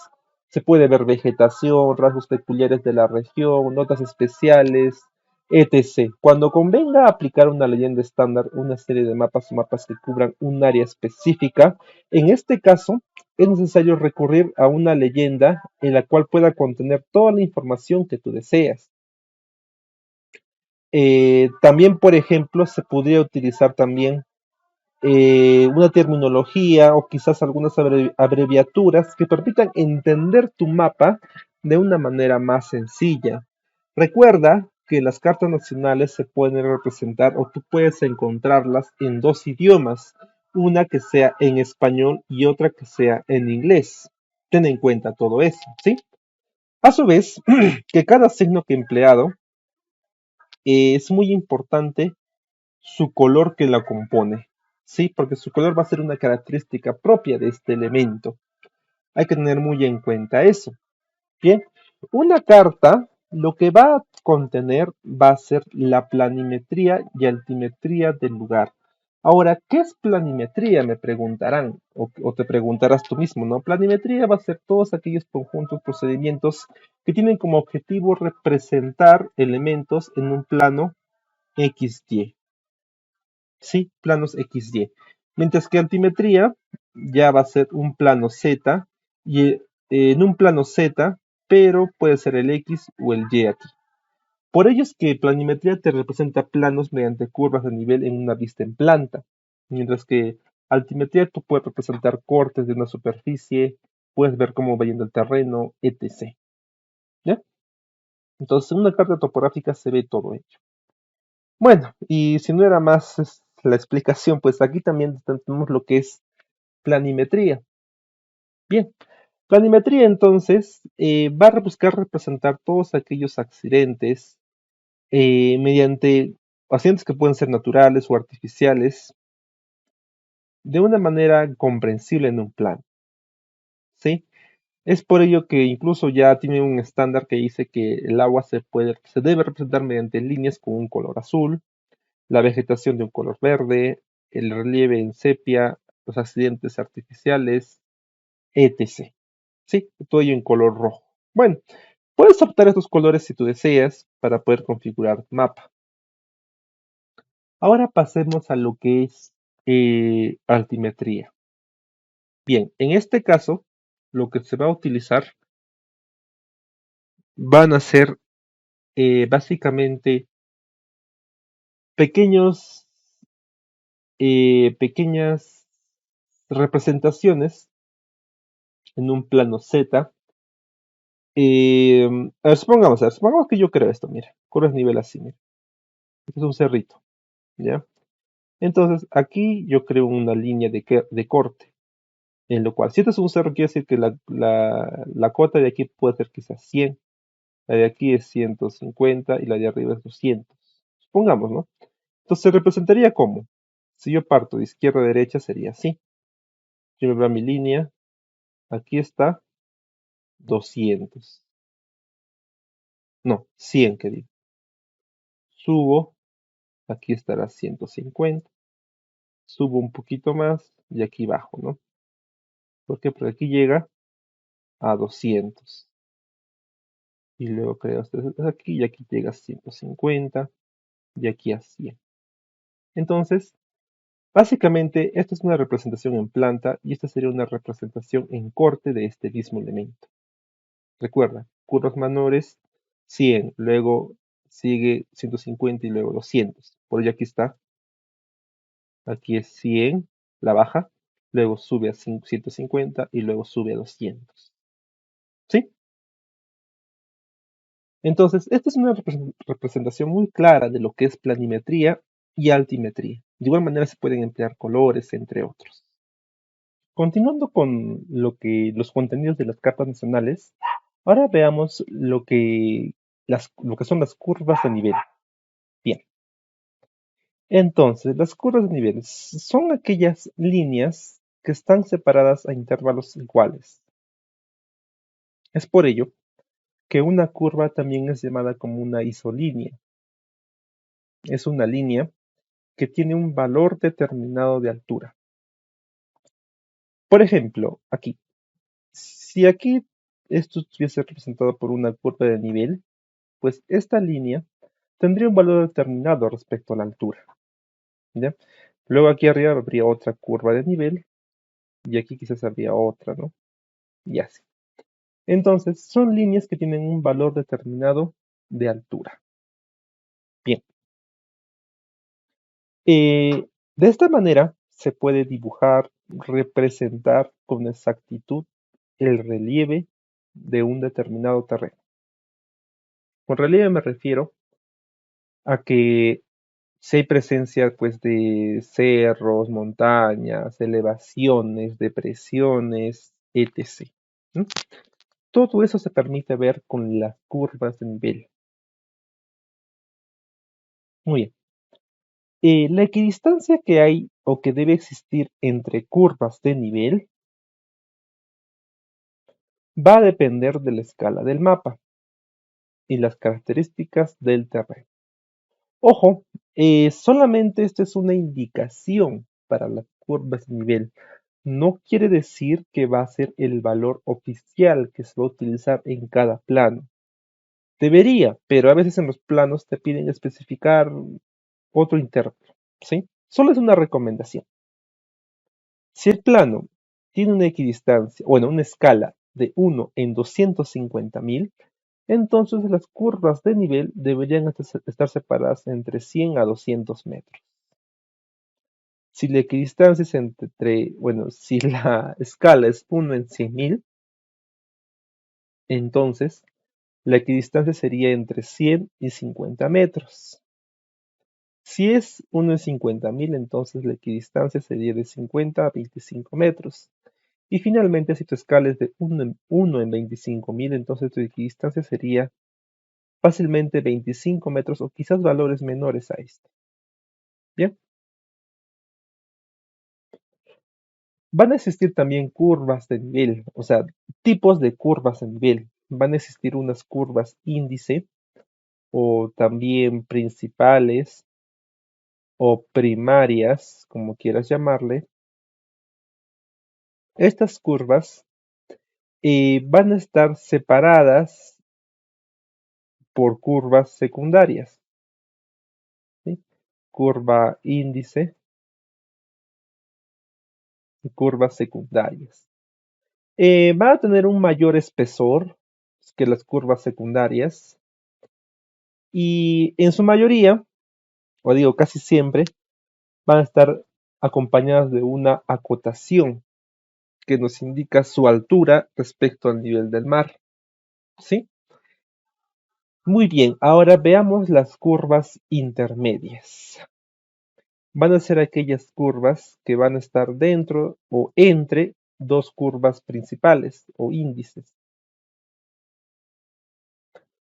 Se puede ver vegetación, rasgos peculiares de la región, notas especiales, etc. Cuando convenga aplicar una leyenda estándar, una serie de mapas o mapas que cubran un área específica, en este caso es necesario recurrir a una leyenda en la cual pueda contener toda la información que tú deseas. También, por ejemplo, se podría utilizar también una terminología o quizás algunas abreviaturas que permitan entender tu mapa de una manera más sencilla. Recuerda que las cartas nacionales se pueden representar o tú puedes encontrarlas en dos idiomas, una que sea en español y otra que sea en inglés. Ten en cuenta todo eso, ¿sí? A su vez, que cada signo que he empleado es muy importante su color que la compone, ¿sí? Porque su color va a ser una característica propia de este elemento. Hay que tener muy en cuenta eso. Bien, una carta lo que va a contener va a ser la planimetría y altimetría del lugar. Ahora, ¿qué es planimetría? Me preguntarán, o te preguntarás tú mismo, ¿no? Planimetría va a ser todos aquellos conjuntos, procedimientos que tienen como objetivo representar elementos en un plano XY. Sí, planos XY. Mientras que altimetría ya va a ser un plano Z y en un plano Z, pero puede ser el X o el Y aquí. Por ello es que planimetría te representa planos mediante curvas de nivel en una vista en planta, mientras que altimetría tú puedes representar cortes de una superficie, puedes ver cómo va yendo el terreno, etc. ¿Ya? Entonces en una carta topográfica se ve todo ello. Bueno, y si no era más la explicación, pues aquí también tenemos lo que es planimetría. Bien, planimetría entonces va a buscar representar todos aquellos accidentes mediante accidentes que pueden ser naturales o artificiales de una manera comprensible en un plano, ¿sí? Es por ello que incluso ya tiene un estándar que dice que el agua se debe representar mediante líneas con un color azul, la vegetación de un color verde, el relieve en sepia, los accidentes artificiales, etc. Sí, todo ello en color rojo. Bueno, puedes optar estos colores si tú deseas para poder configurar tu mapa. Ahora pasemos a lo que es altimetría. Bien, en este caso, lo que se va a utilizar van a ser básicamente pequeños, pequeñas representaciones en un plano Z. A ver, supongamos que yo creo esto, mira, curvas nivel así, mira. Este es un cerrito, ¿ya? Entonces, aquí yo creo una línea de corte, en lo cual, si este es un cerro, quiere decir que la cota de aquí puede ser quizás 100, la de aquí es 150 y la de arriba es 200. Supongamos, ¿no? Entonces, se representaría como, si yo parto de izquierda a derecha, sería así. Yo me veo mi línea, aquí está 200. No, 100 que digo. Subo, aquí estará 150. subo un poquito más y aquí bajo, ¿no? Porque por aquí llega a 200. Y luego creo este aquí y aquí llega a 150 y aquí a 100. Entonces, básicamente, esta es una representación en planta y esta sería una representación en corte de este mismo elemento. Recuerda, curvas menores 100, luego sigue 150 y luego 200. Por ello aquí está, aquí es 100, la baja, luego sube a 150 y luego sube a 200. ¿Sí? Entonces, esta es una representación muy clara de lo que es planimetría y altimetría. De igual manera se pueden emplear colores, entre otros. Continuando con los contenidos de las cartas nacionales, ahora veamos lo que son las curvas de nivel. Bien, entonces las curvas de nivel son aquellas líneas que están separadas a intervalos iguales. Es por ello que una curva también es llamada como una isolínea. Es una línea que tiene un valor determinado de altura. Por ejemplo, aquí, si aquí esto estuviese representado por una curva de nivel, pues esta línea tendría un valor determinado respecto a la altura, ¿ya? Luego aquí arriba habría otra curva de nivel y aquí quizás habría otra, ¿no? Y así. Entonces, son líneas que tienen un valor determinado de altura. Bien. De esta manera se puede dibujar, representar con exactitud el relieve de un determinado terreno. Con relieve me refiero a que si hay presencia pues de cerros, montañas, elevaciones, depresiones, etc. ¿no? Todo eso se permite ver con las curvas de nivel. Muy bien. La equidistancia que hay o que debe existir entre curvas de nivel va a depender de la escala del mapa y las características del terreno. Ojo, solamente esta es una indicación para las curvas de nivel. No quiere decir que va a ser el valor oficial que se va a utilizar en cada plano. Debería, pero a veces en los planos te piden especificar otro intervalo, ¿sí? Solo es una recomendación. Si el plano tiene una equidistancia, bueno, una escala de 1 en 250.000, entonces las curvas de nivel deberían estar separadas entre 100 a 200 metros. Si la equidistancia es si la escala es 1 en 100.000, entonces la equidistancia sería entre 100 y 50 metros. Si es 1 en 50.000, entonces la equidistancia sería de 50 a 25 metros. Y finalmente, si tu escala es de 1 en 25.000, entonces tu equidistancia sería fácilmente 25 metros o quizás valores menores a este. Bien, van a existir también curvas de nivel, o sea, tipos de curvas de nivel. Van a existir unas curvas índice o también principales o primarias, como quieras llamarle. Estas curvas van a estar separadas por curvas secundarias, ¿sí? Curva índice y curvas secundarias. Van a tener un mayor espesor que las curvas secundarias y en su mayoría, o digo casi siempre, van a estar acompañadas de una acotación que nos indica su altura respecto al nivel del mar. ¿Sí? Muy bien, ahora veamos las curvas intermedias. Van a ser aquellas curvas que van a estar dentro o entre dos curvas principales o índices.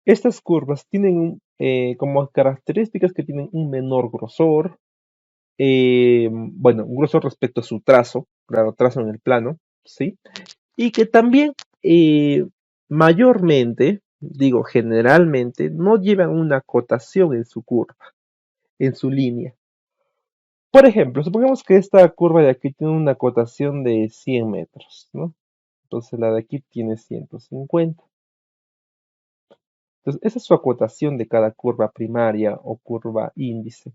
Estas curvas tienen como características que tienen un menor grosor, bueno, un grosor respecto a su trazo, claro, trazo en el plano, ¿sí? Y que también mayormente, digo generalmente, no llevan una acotación en su curva, en su línea. Por ejemplo, supongamos que esta curva de aquí tiene una acotación de 100 metros, ¿no? Entonces la de aquí tiene 150. Entonces, esa es su acotación de cada curva primaria o curva índice,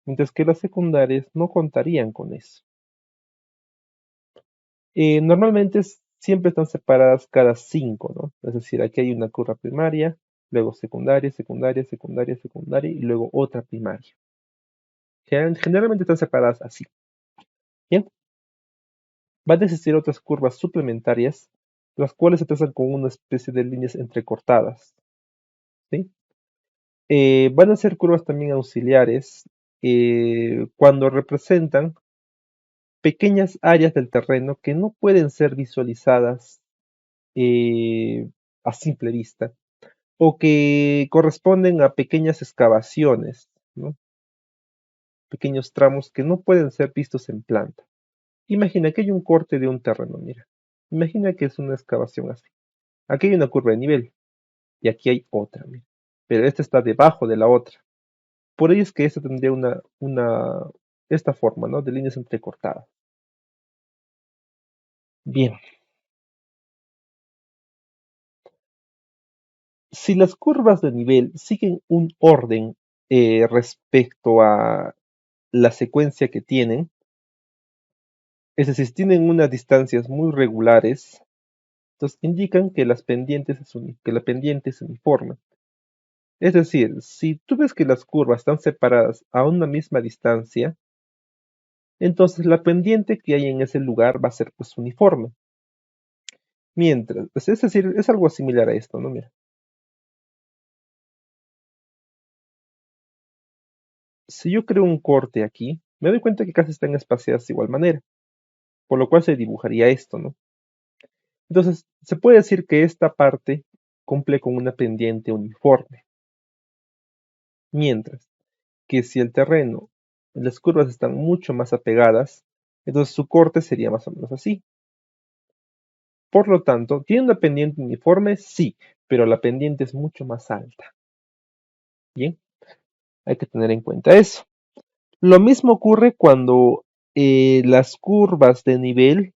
mientras que las secundarias no contarían con eso. Normalmente siempre están separadas cada 5, ¿no? Es decir, aquí hay una curva primaria, luego secundaria, secundaria, secundaria, secundaria y luego otra primaria. Generalmente están separadas así. Bien, van a existir otras curvas suplementarias, las cuales se trazan con una especie de líneas entrecortadas, ¿sí? Van a ser curvas también auxiliares cuando representan pequeñas áreas del terreno que no pueden ser visualizadas eh, a simple vista o que corresponden a pequeñas excavaciones, ¿no? Pequeños tramos que no pueden ser vistos en planta. Imagina que hay un corte de un terreno, mira. Imagina que es una excavación así. Aquí hay una curva de nivel y aquí hay otra, mira. Pero esta está debajo de la otra. Por ello es que esta tendría esta forma, ¿no? De líneas entrecortadas. Bien, si las curvas de nivel siguen un orden respecto a la secuencia que tienen, es decir, si tienen unas distancias muy regulares, entonces indican que que la pendiente es uniforme. Es decir, si tú ves que las curvas están separadas a una misma distancia, entonces la pendiente que hay en ese lugar va a ser pues uniforme. Mientras, pues, es decir, es algo similar a esto, ¿no? Mira, si yo creo un corte aquí, me doy cuenta que casi están espaciadas de igual manera, por lo cual se dibujaría esto, ¿no? Entonces, se puede decir que esta parte cumple con una pendiente uniforme, mientras que si el terreno, las curvas están mucho más apegadas, entonces su corte sería más o menos así. Por lo tanto, ¿tiene una pendiente uniforme? Sí, pero la pendiente es mucho más alta. Bien, hay que tener en cuenta eso. Lo mismo ocurre cuando las curvas de nivel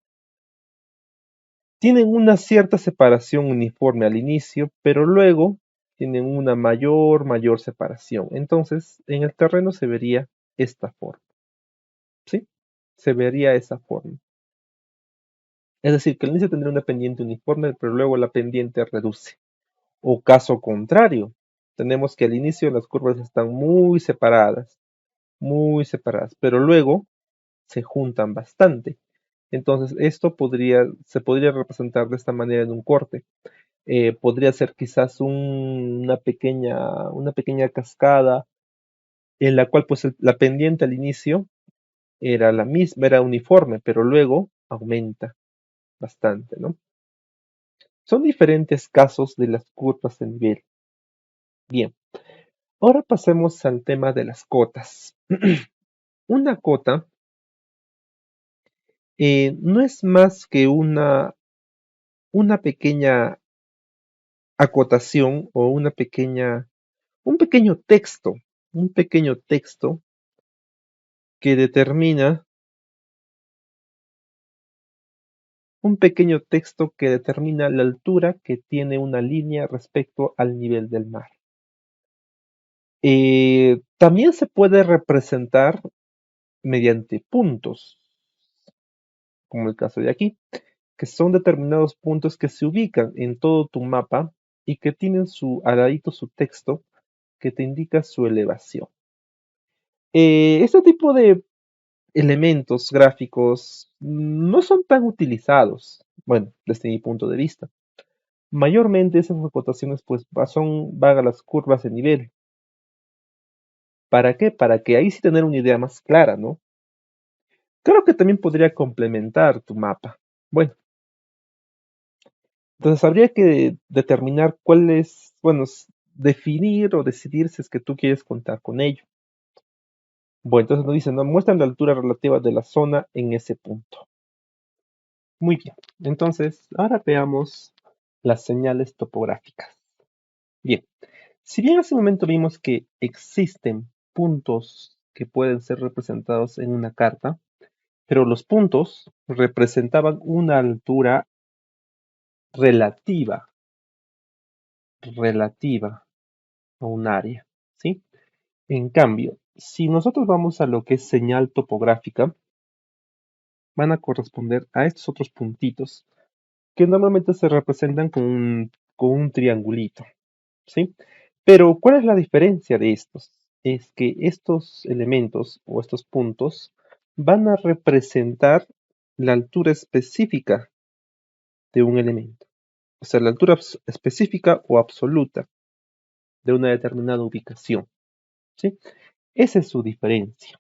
tienen una cierta separación uniforme al inicio, pero luego tienen una mayor separación. Entonces, en el terreno se vería esta forma, ¿sí? Se vería esa forma. Es decir, que al inicio tendría una pendiente uniforme, pero luego la pendiente reduce. O caso contrario, tenemos que al inicio las curvas están muy separadas, pero luego se juntan bastante. Entonces, se podría representar de esta manera en un corte. Podría ser quizás una pequeña cascada en la cual pues la pendiente al inicio era la misma, era uniforme, pero luego aumenta bastante, ¿no? Son diferentes casos de las curvas de nivel. Bien, ahora pasemos al tema de las cotas. Una cota no es más que una pequeña acotación o un pequeño texto que determina, un pequeño texto que determina la altura que tiene una línea respecto al nivel del mar. También se puede representar mediante puntos, como el caso de aquí, que son determinados puntos que se ubican en todo tu mapa y que tienen al ladito su texto que te indica su elevación. Este tipo de elementos gráficos no son tan utilizados, bueno, desde mi punto de vista. Mayormente esas acotaciones pues van a las curvas de nivel. ¿Para qué? Para que ahí sí tener una idea más clara, ¿no? Creo que también podría complementar tu mapa. Bueno, entonces habría que determinar cuál es, bueno, definir o decidir si es que tú quieres contar con ello. Bueno, entonces nos dicen, ¿no? Muestran la altura relativa de la zona en ese punto. Muy bien, entonces ahora veamos las señales topográficas. Bien, si bien hace un momento vimos que existen puntos que pueden ser representados en una carta, pero los puntos representaban una altura relativa, relativa a un área, ¿sí? En cambio, si nosotros vamos a lo que es señal topográfica, van a corresponder a estos otros puntitos, que normalmente se representan con un triangulito, ¿sí? Pero, ¿cuál es la diferencia de estos? Es que estos elementos o estos puntos van a representar la altura específica de un elemento, o sea, la altura específica o absoluta de una determinada ubicación, ¿sí? Esa es su diferencia.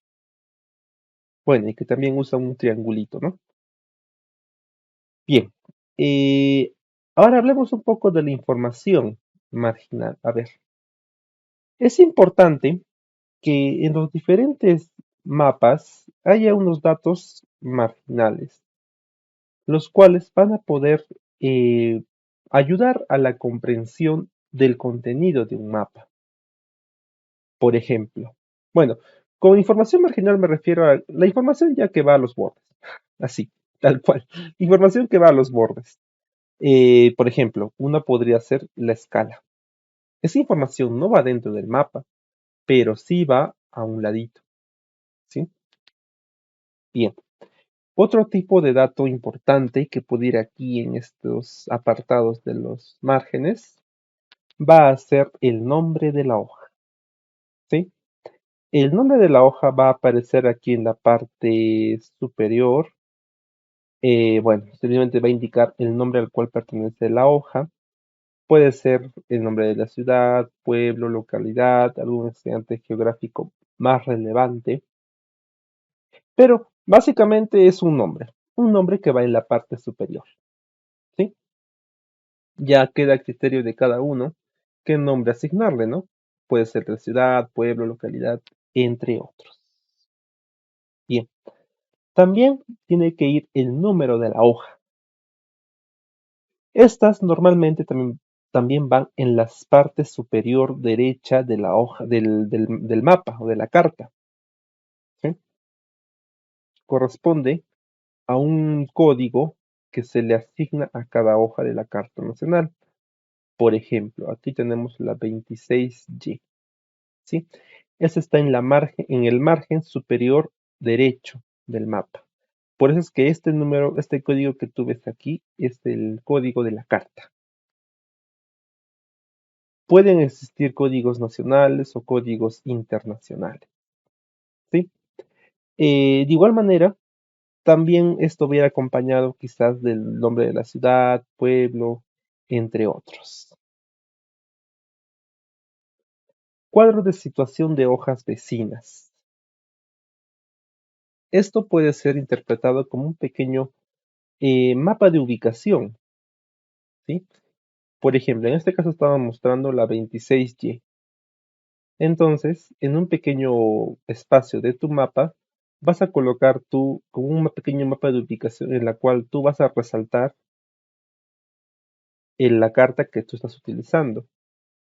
Bueno, y que también usa un triangulito, ¿no? Bien, ahora hablemos un poco de la información marginal. A ver, es importante que en los diferentes mapas haya unos datos marginales, los cuales van a poder ayudar a la comprensión del contenido de un mapa. Por ejemplo, bueno, con información marginal me refiero a la información ya que va a los bordes, así, tal cual, información que va a los bordes. Por ejemplo, una podría ser la escala. Esa información no va dentro del mapa, pero sí va a un ladito, ¿sí? Bien. Otro tipo de dato importante que puede ir aquí en estos apartados de los márgenes va a ser el nombre de la hoja, ¿sí? El nombre de la hoja va a aparecer aquí en la parte superior. Bueno, simplemente va a indicar el nombre al cual pertenece la hoja. Puede ser el nombre de la ciudad, pueblo, localidad, algún accidente geográfico más relevante, pero básicamente es un nombre que va en la parte superior, ¿sí? Ya queda a criterio de cada uno qué nombre asignarle, ¿no? Puede ser de ciudad, pueblo, localidad, entre otros. Bien, también tiene que ir el número de la hoja. Estas normalmente también van en la parte superior derecha de la hoja del mapa o de la carta, ¿sí? Corresponde a un código que se le asigna a cada hoja de la Carta Nacional. Por ejemplo, aquí tenemos la 26Y, ¿sí? Esa está en el margen superior derecho del mapa. Por eso es que este número, este código que tú ves aquí, es el código de la carta. Pueden existir códigos nacionales o códigos internacionales, ¿sí? De igual manera, también esto viene acompañado quizás del nombre de la ciudad, pueblo, entre otros. Cuadro de situación de hojas vecinas. Esto puede ser interpretado como un pequeño mapa de ubicación, ¿sí? Por ejemplo, en este caso estaba mostrando la 26Y. Entonces, en un pequeño espacio de tu mapa, vas a colocar tú como un pequeño mapa de ubicación en la cual tú vas a resaltar en la carta que tú estás utilizando.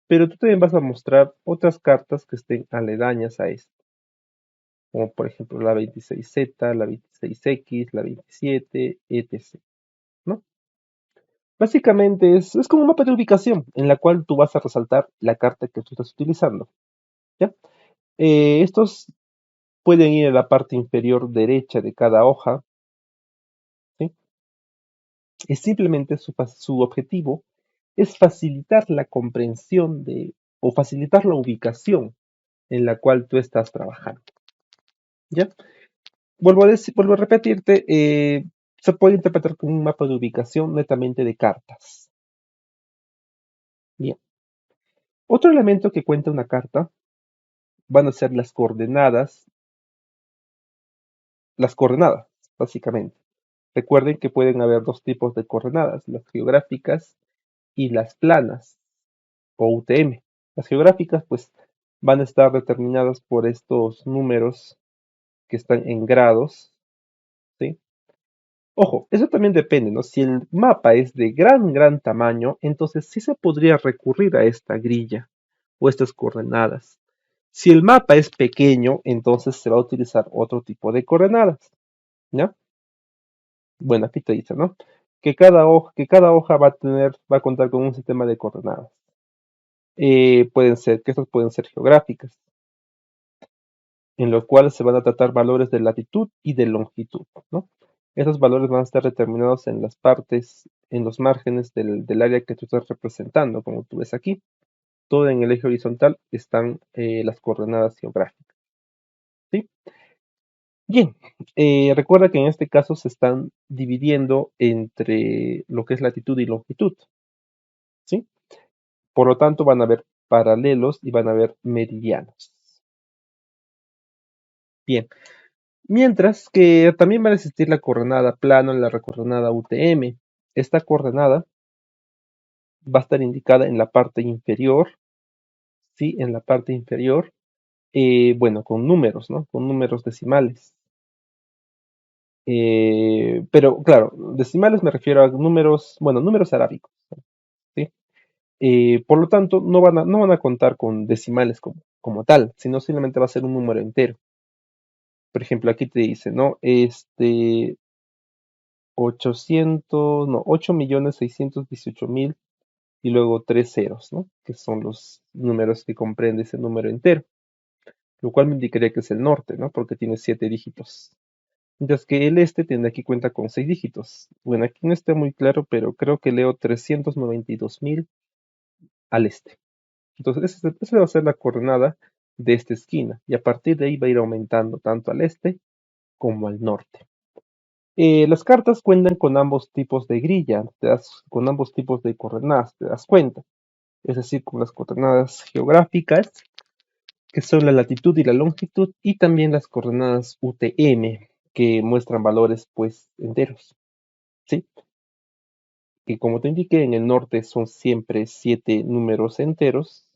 Pero tú también vas a mostrar otras cartas que estén aledañas a esto, como por ejemplo la 26Z, la 26X, la 27, etc., ¿no? Básicamente es como un mapa de ubicación en la cual tú vas a resaltar la carta que tú estás utilizando, ¿ya? Estos pueden ir a la parte inferior derecha de cada hoja, ¿sí? Es simplemente su objetivo es facilitar la comprensión o facilitar la ubicación en la cual tú estás trabajando, ¿ya? Vuelvo a repetirte, se puede interpretar como un mapa de ubicación netamente de cartas. Bien. Otro elemento que cuenta una carta van a ser las coordenadas, básicamente. Recuerden que pueden haber dos tipos de coordenadas, las geográficas y las planas, o UTM. Las geográficas, pues, van a estar determinadas por estos números que están en grados, ¿sí? Ojo, eso también depende, ¿no? Si el mapa es de gran tamaño, entonces sí se podría recurrir a esta grilla o estas coordenadas. Si el mapa es pequeño, entonces se va a utilizar otro tipo de coordenadas, ¿ya? Bueno, aquí te dice, ¿no? Que cada hoja va a contar con un sistema de coordenadas. Estas pueden ser geográficas, en los cuales se van a tratar valores de latitud y de longitud, ¿no? Esos valores van a estar determinados en las partes, en los márgenes del área que tú estás representando, como tú ves aquí. Todo en el eje horizontal están las coordenadas geográficas, ¿sí? Bien, recuerda que en este caso se están dividiendo entre lo que es latitud y longitud, ¿sí? Por lo tanto, van a haber paralelos y van a haber meridianos. Bien, mientras que también va a existir la coordenada plano y la coordenada UTM. Esta coordenada va a estar indicada en la parte inferior, ¿sí? En la parte inferior, bueno, con números, ¿no? Con números decimales. Pero claro, decimales me refiero a números, bueno, números arábicos, ¿sí? Por lo tanto, no van a contar con decimales como tal, sino simplemente va a ser un número entero. Por ejemplo, aquí te dice, ¿no? 800, no, 8.618.000 y luego tres ceros, ¿no? Que son los números que comprende ese número entero, lo cual me indicaría que es el norte, ¿no? Porque tiene 7 dígitos. Mientras que el este tiene aquí cuenta con 6 dígitos. Bueno, aquí no está muy claro, pero creo que leo 392.000 al este. Entonces, esa va a ser la coordenada de esta esquina. Y a partir de ahí va a ir aumentando tanto al este como al norte. Las cartas cuentan con ambos tipos de grilla, con ambos tipos de coordenadas, te das cuenta. Es decir, con las coordenadas geográficas, que son la latitud y la longitud, y también las coordenadas UTM, que muestran valores pues enteros, ¿sí? Que como te indiqué, en el norte son siempre 7 números enteros,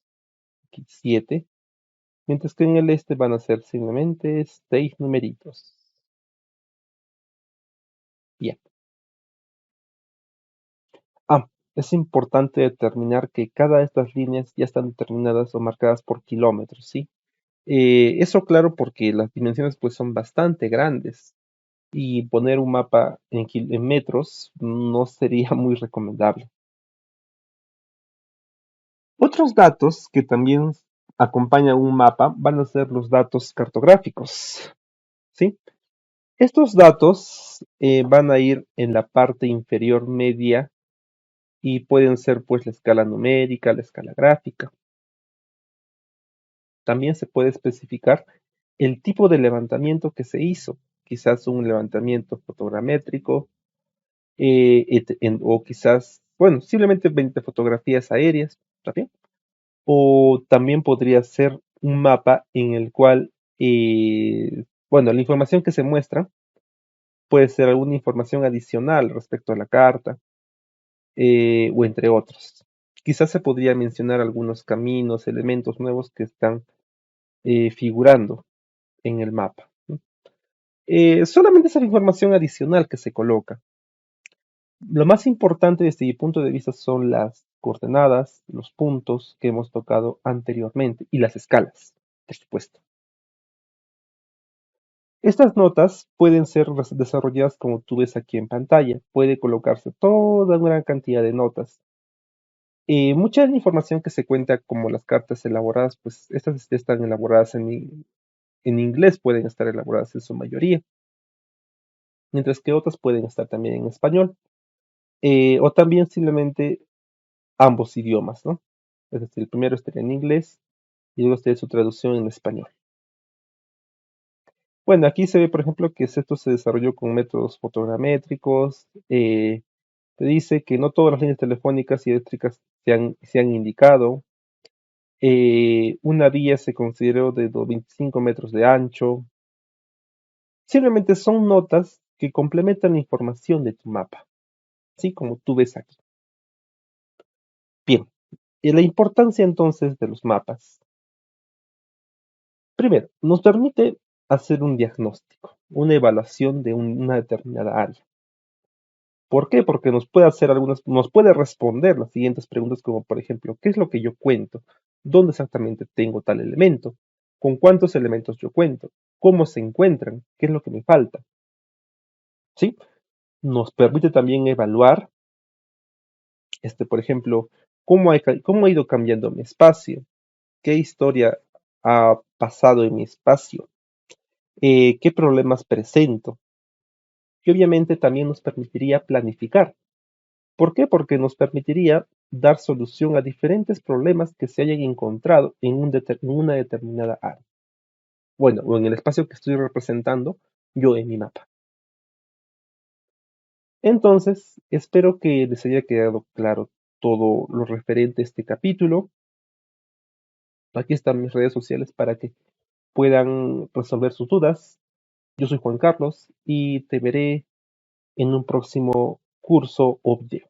aquí 7, mientras que en el este van a ser simplemente 6 numeritos. Bien. Ah, es importante determinar que cada de estas líneas ya están determinadas o marcadas por kilómetros, ¿sí? Eso claro porque las dimensiones pues son bastante grandes y poner un mapa en metros no sería muy recomendable. Otros datos que también acompañan un mapa van a ser los datos cartográficos, ¿sí? Estos datos van a ir en la parte inferior media y pueden ser pues la escala numérica, la escala gráfica. También se puede especificar el tipo de levantamiento que se hizo, quizás un levantamiento fotogramétrico, o quizás, bueno, simplemente 20 fotografías aéreas, ¿está bien? O también podría ser un mapa en el cual, bueno, la información que se muestra puede ser alguna información adicional respecto a la carta, o entre otros. Quizás se podría mencionar algunos caminos, elementos nuevos que están figurando en el mapa, ¿no? Solamente esa información adicional que se coloca. Lo más importante desde mi punto de vista son las coordenadas, los puntos que hemos tocado anteriormente y las escalas, por supuesto. Estas notas pueden ser desarrolladas como tú ves aquí en pantalla. Puede colocarse toda una gran cantidad de notas. Mucha de la información que se cuenta como las cartas elaboradas, pues estas están elaboradas en inglés, pueden estar elaboradas en su mayoría, mientras que otras pueden estar también en español, o también simplemente ambos idiomas, ¿no? Es decir, el primero estaría en inglés y luego estaría su traducción en español. Bueno, aquí se ve, por ejemplo, que esto se desarrolló con métodos fotogramétricos. Te dice que no todas las líneas telefónicas y eléctricas se han indicado. Una vía se consideró de 25 metros de ancho. Simplemente son notas que complementan la información de tu mapa, así como tú ves aquí. Bien, y la importancia entonces de los mapas. Primero, nos permite hacer un diagnóstico, una evaluación de una determinada área. ¿Por qué? Porque nos puede responder las siguientes preguntas como por ejemplo, ¿qué es lo que yo cuento? ¿Dónde exactamente tengo tal elemento? con cuántos elementos yo cuento, cómo se encuentran, qué es lo que me falta. ¿Sí? Nos permite también evaluar, por ejemplo, cómo ha ido cambiando mi espacio, qué historia ha pasado en mi espacio, qué problemas presento. Y obviamente también nos permitiría planificar. ¿Por qué? Porque nos permitiría dar solución a diferentes problemas que se hayan encontrado en una determinada área. Bueno, o en el espacio que estoy representando yo en mi mapa. Entonces, espero que les haya quedado claro todo lo referente a este capítulo. Aquí están mis redes sociales para que puedan resolver sus dudas. Yo soy Juan Carlos y te veré en un próximo curso o video.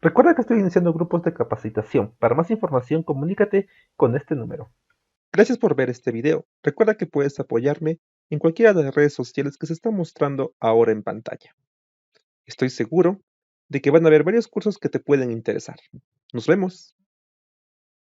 Recuerda que estoy iniciando grupos de capacitación. Para más información, comunícate con este número. Gracias por ver este video. Recuerda que puedes apoyarme en cualquiera de las redes sociales que se están mostrando ahora en pantalla. Estoy seguro de que van a haber varios cursos que te pueden interesar. Nos vemos.